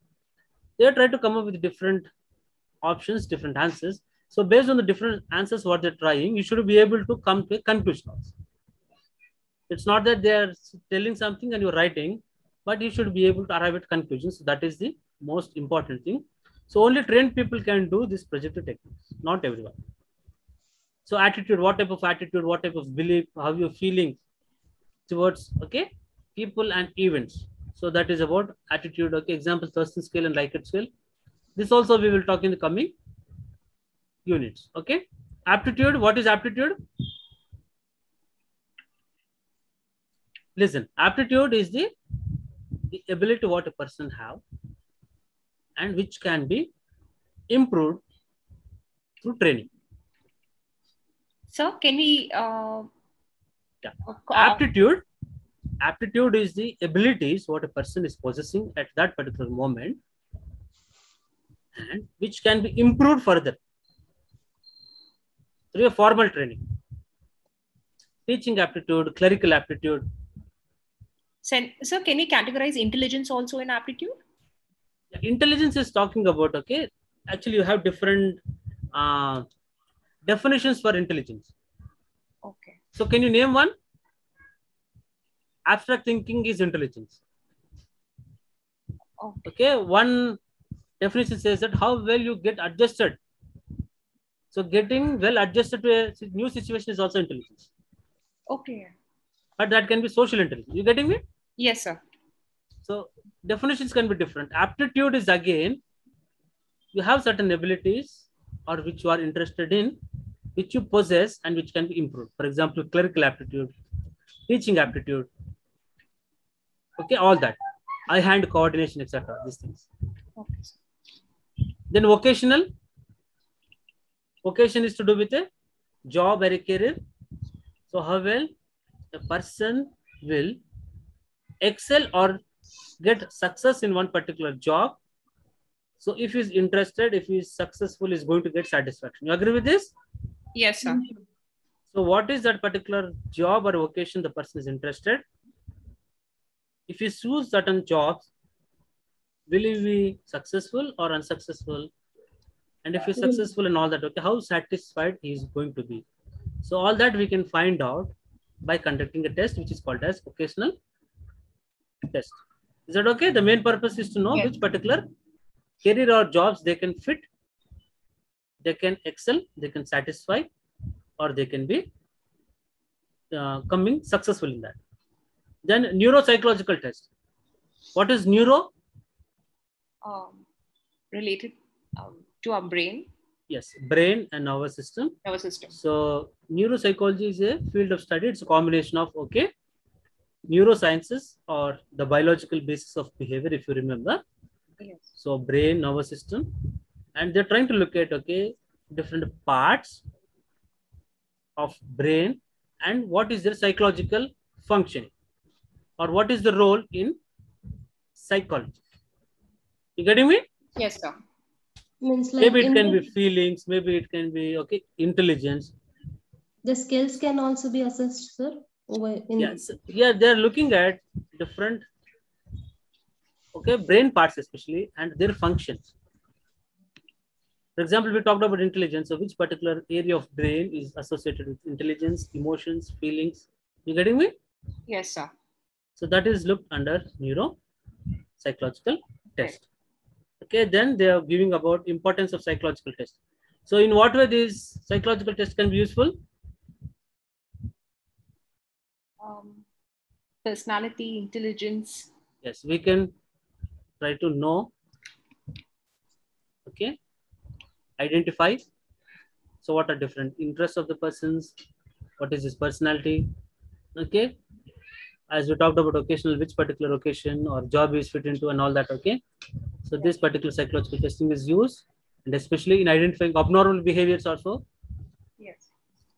Speaker 3: they try to come up with different options, different answers. So based on the different answers what they're trying, you should be able to come to a conclusion also. It's not that they are telling something and you're writing, but you should be able to arrive at conclusions. So that is the most important thing. So only trained people can do this projective techniques, not everyone. So attitude, what type of attitude, what type of belief, how you're feeling towards, okay, people and events. So that is about attitude, okay, example, Thurston scale and Likert scale. This also we will talk in the coming units, okay. Aptitude, what is aptitude? Listen, aptitude is the ability what a person have and which can be improved through training.
Speaker 2: Sir, can we
Speaker 3: Aptitude is the abilities what a person is possessing at that particular moment and which can be improved further through a formal training. Teaching aptitude, clerical aptitude.
Speaker 2: Sir, can we categorize intelligence also in aptitude?
Speaker 3: Intelligence is talking about, okay, actually you have different definitions for intelligence.
Speaker 2: Okay.
Speaker 3: So can you name one? Abstract thinking is intelligence. Okay, one definition says that how well you get adjusted. So getting well adjusted to a new situation is also intelligence.
Speaker 2: Okay.
Speaker 3: But that can be social intelligence. You getting me?
Speaker 2: Yes, sir.
Speaker 3: So definitions can be different. Aptitude is again, you have certain abilities or which you are interested in, which you possess and which can be improved. For example, clerical aptitude, teaching aptitude. Okay, all that. Eye-hand coordination, etc. These things.
Speaker 2: Okay.
Speaker 3: Then vocational. Vocation is to do with a job or a career. So how well a person will excel or get success in one particular job. So if he's interested, if he's successful, he's going to get satisfaction. You agree with this?
Speaker 2: Yes, sir.
Speaker 3: So what is that particular job or vocation the person is interested? If he choose certain jobs, will he be successful or unsuccessful? And if he's successful and all that, okay, how satisfied he is going to be? So all that we can find out by conducting a test, which is called as vocational test. Is that okay? The main purpose is to know which particular career or jobs they can fit, they can excel, they can satisfy, or they can be coming successful in that. Then neuropsychological test. What is neuro?
Speaker 2: Related to our brain.
Speaker 3: Yes, brain and nervous system.
Speaker 2: Nervous system.
Speaker 3: So neuropsychology is a field of study. It's a combination of, okay, neurosciences or the biological basis of behavior, if you remember.
Speaker 2: Yes.
Speaker 3: So brain, nervous system, and they're trying to look at, okay, different parts of brain and what is their psychological function or what is the role in psychology. You getting me?
Speaker 2: Yes, sir.
Speaker 4: Means like
Speaker 3: Maybe it can be feelings, maybe it can be, okay, intelligence.
Speaker 4: the skills can also be assessed, sir.
Speaker 3: Yes, yeah, they're looking at different, okay, brain parts especially and their functions. For example, we talked about intelligence. So which particular area of brain is associated with intelligence, emotions, feelings? You getting me?
Speaker 2: Yes, sir.
Speaker 3: So that is looked under neuropsychological test. Okay, then they are giving about importance of psychological test. So in what way these psychological tests can be useful?
Speaker 2: Personality, intelligence.
Speaker 3: Yes, we can try to know, okay, identify. So what are different interests of the persons? What is his personality? Okay, as we talked about occasional, which particular occasion or job is fit into and all that, okay. So this particular psychological testing is used and especially in identifying abnormal behaviors also.
Speaker 2: Yes.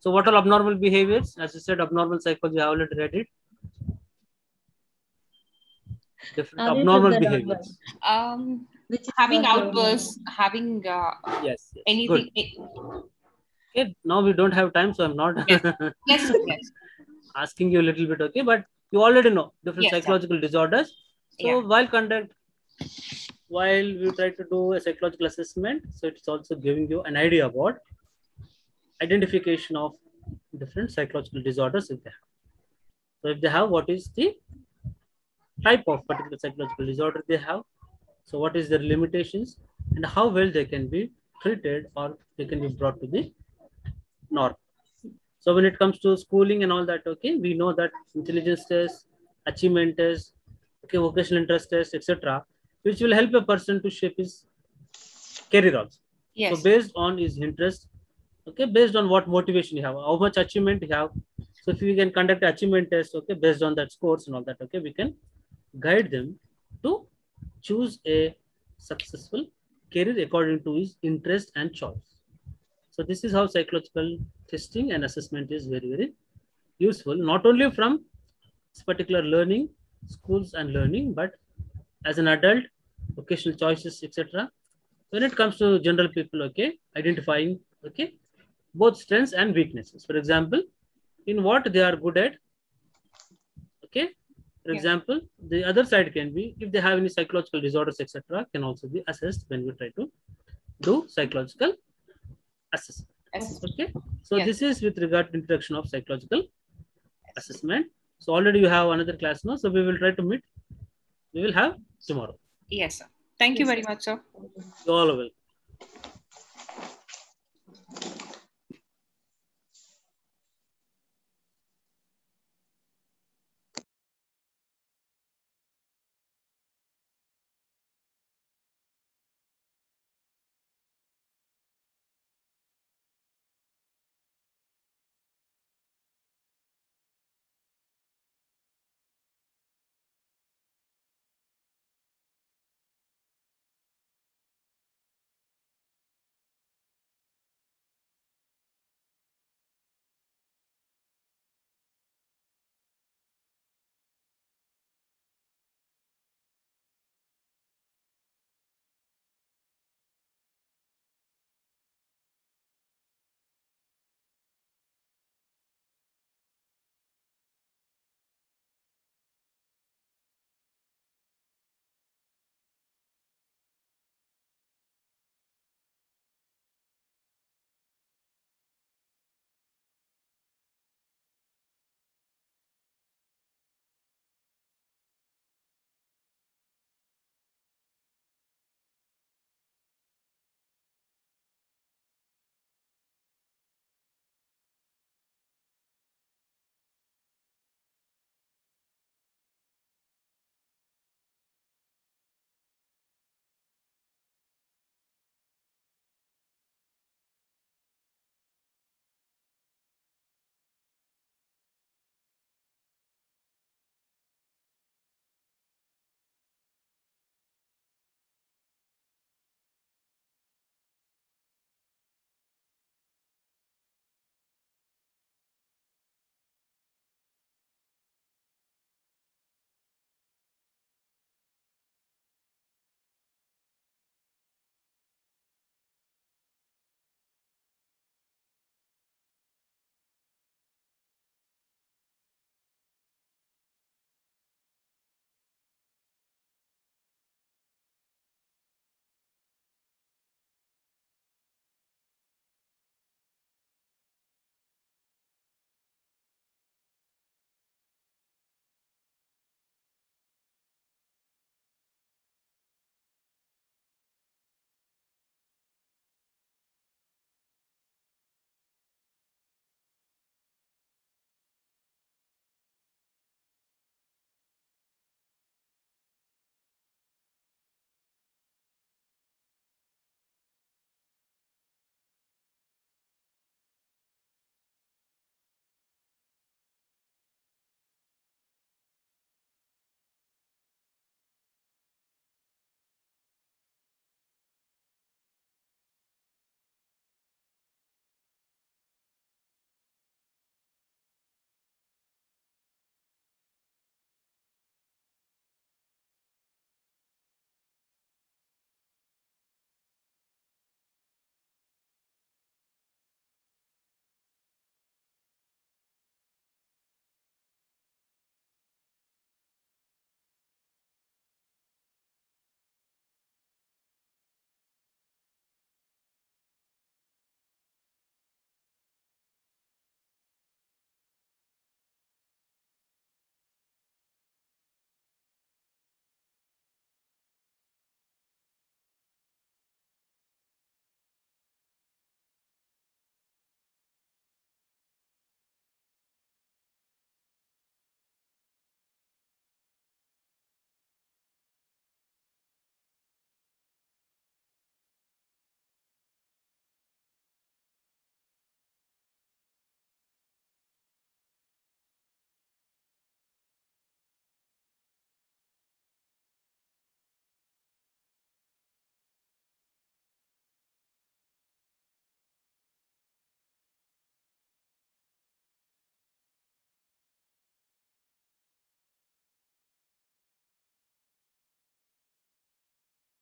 Speaker 3: So what are abnormal behaviors? As you said, abnormal psychology, I already read it. Different
Speaker 4: Aditya
Speaker 3: abnormal
Speaker 4: said that
Speaker 3: behaviors.
Speaker 4: Which is
Speaker 2: Having
Speaker 4: abnormal.
Speaker 2: outbursts, having
Speaker 3: Yes.
Speaker 2: anything.
Speaker 3: Good. Okay. Now we don't have time, so I'm not
Speaker 2: Yes, sir, yes.
Speaker 3: asking you a little bit. Okay, but you already know different
Speaker 2: Yes, sir.
Speaker 3: psychological disorders. So
Speaker 2: Yeah.
Speaker 3: while we try to do a psychological assessment, so it's also giving you an idea about identification of different psychological disorders if they have. So if they have, what is the type of particular psychological disorder they have? So what is their limitations and how well they can be treated or they can be brought to the norm. So when it comes to schooling and all that, okay, we know that intelligence tests, achievement tests, okay, vocational interest tests, etc., which will help a person to shape his career also.
Speaker 2: Yes.
Speaker 3: So based on his interest, okay, based on what motivation you have, how much achievement you have. So if we can conduct achievement test, okay, based on that scores and all that, okay, we can guide them to choose a successful career according to his interest and choice. So this is how psychological testing and assessment is very, very useful, not only from this particular learning, schools and learning, but as an adult, vocational choices, etc. When it comes to general people, okay, identifying, okay, both strengths and weaknesses. For example, in what they are good at, okay. For example, the other side can be if they have any psychological disorders, etc., can also be assessed when we try to do psychological assessment. Okay, so this is with regard to introduction of psychological assessment. So already you have another class now, so we will try to meet. We will have tomorrow.
Speaker 2: Yes, sir. Thank you very much, sir.
Speaker 3: You all are welcome.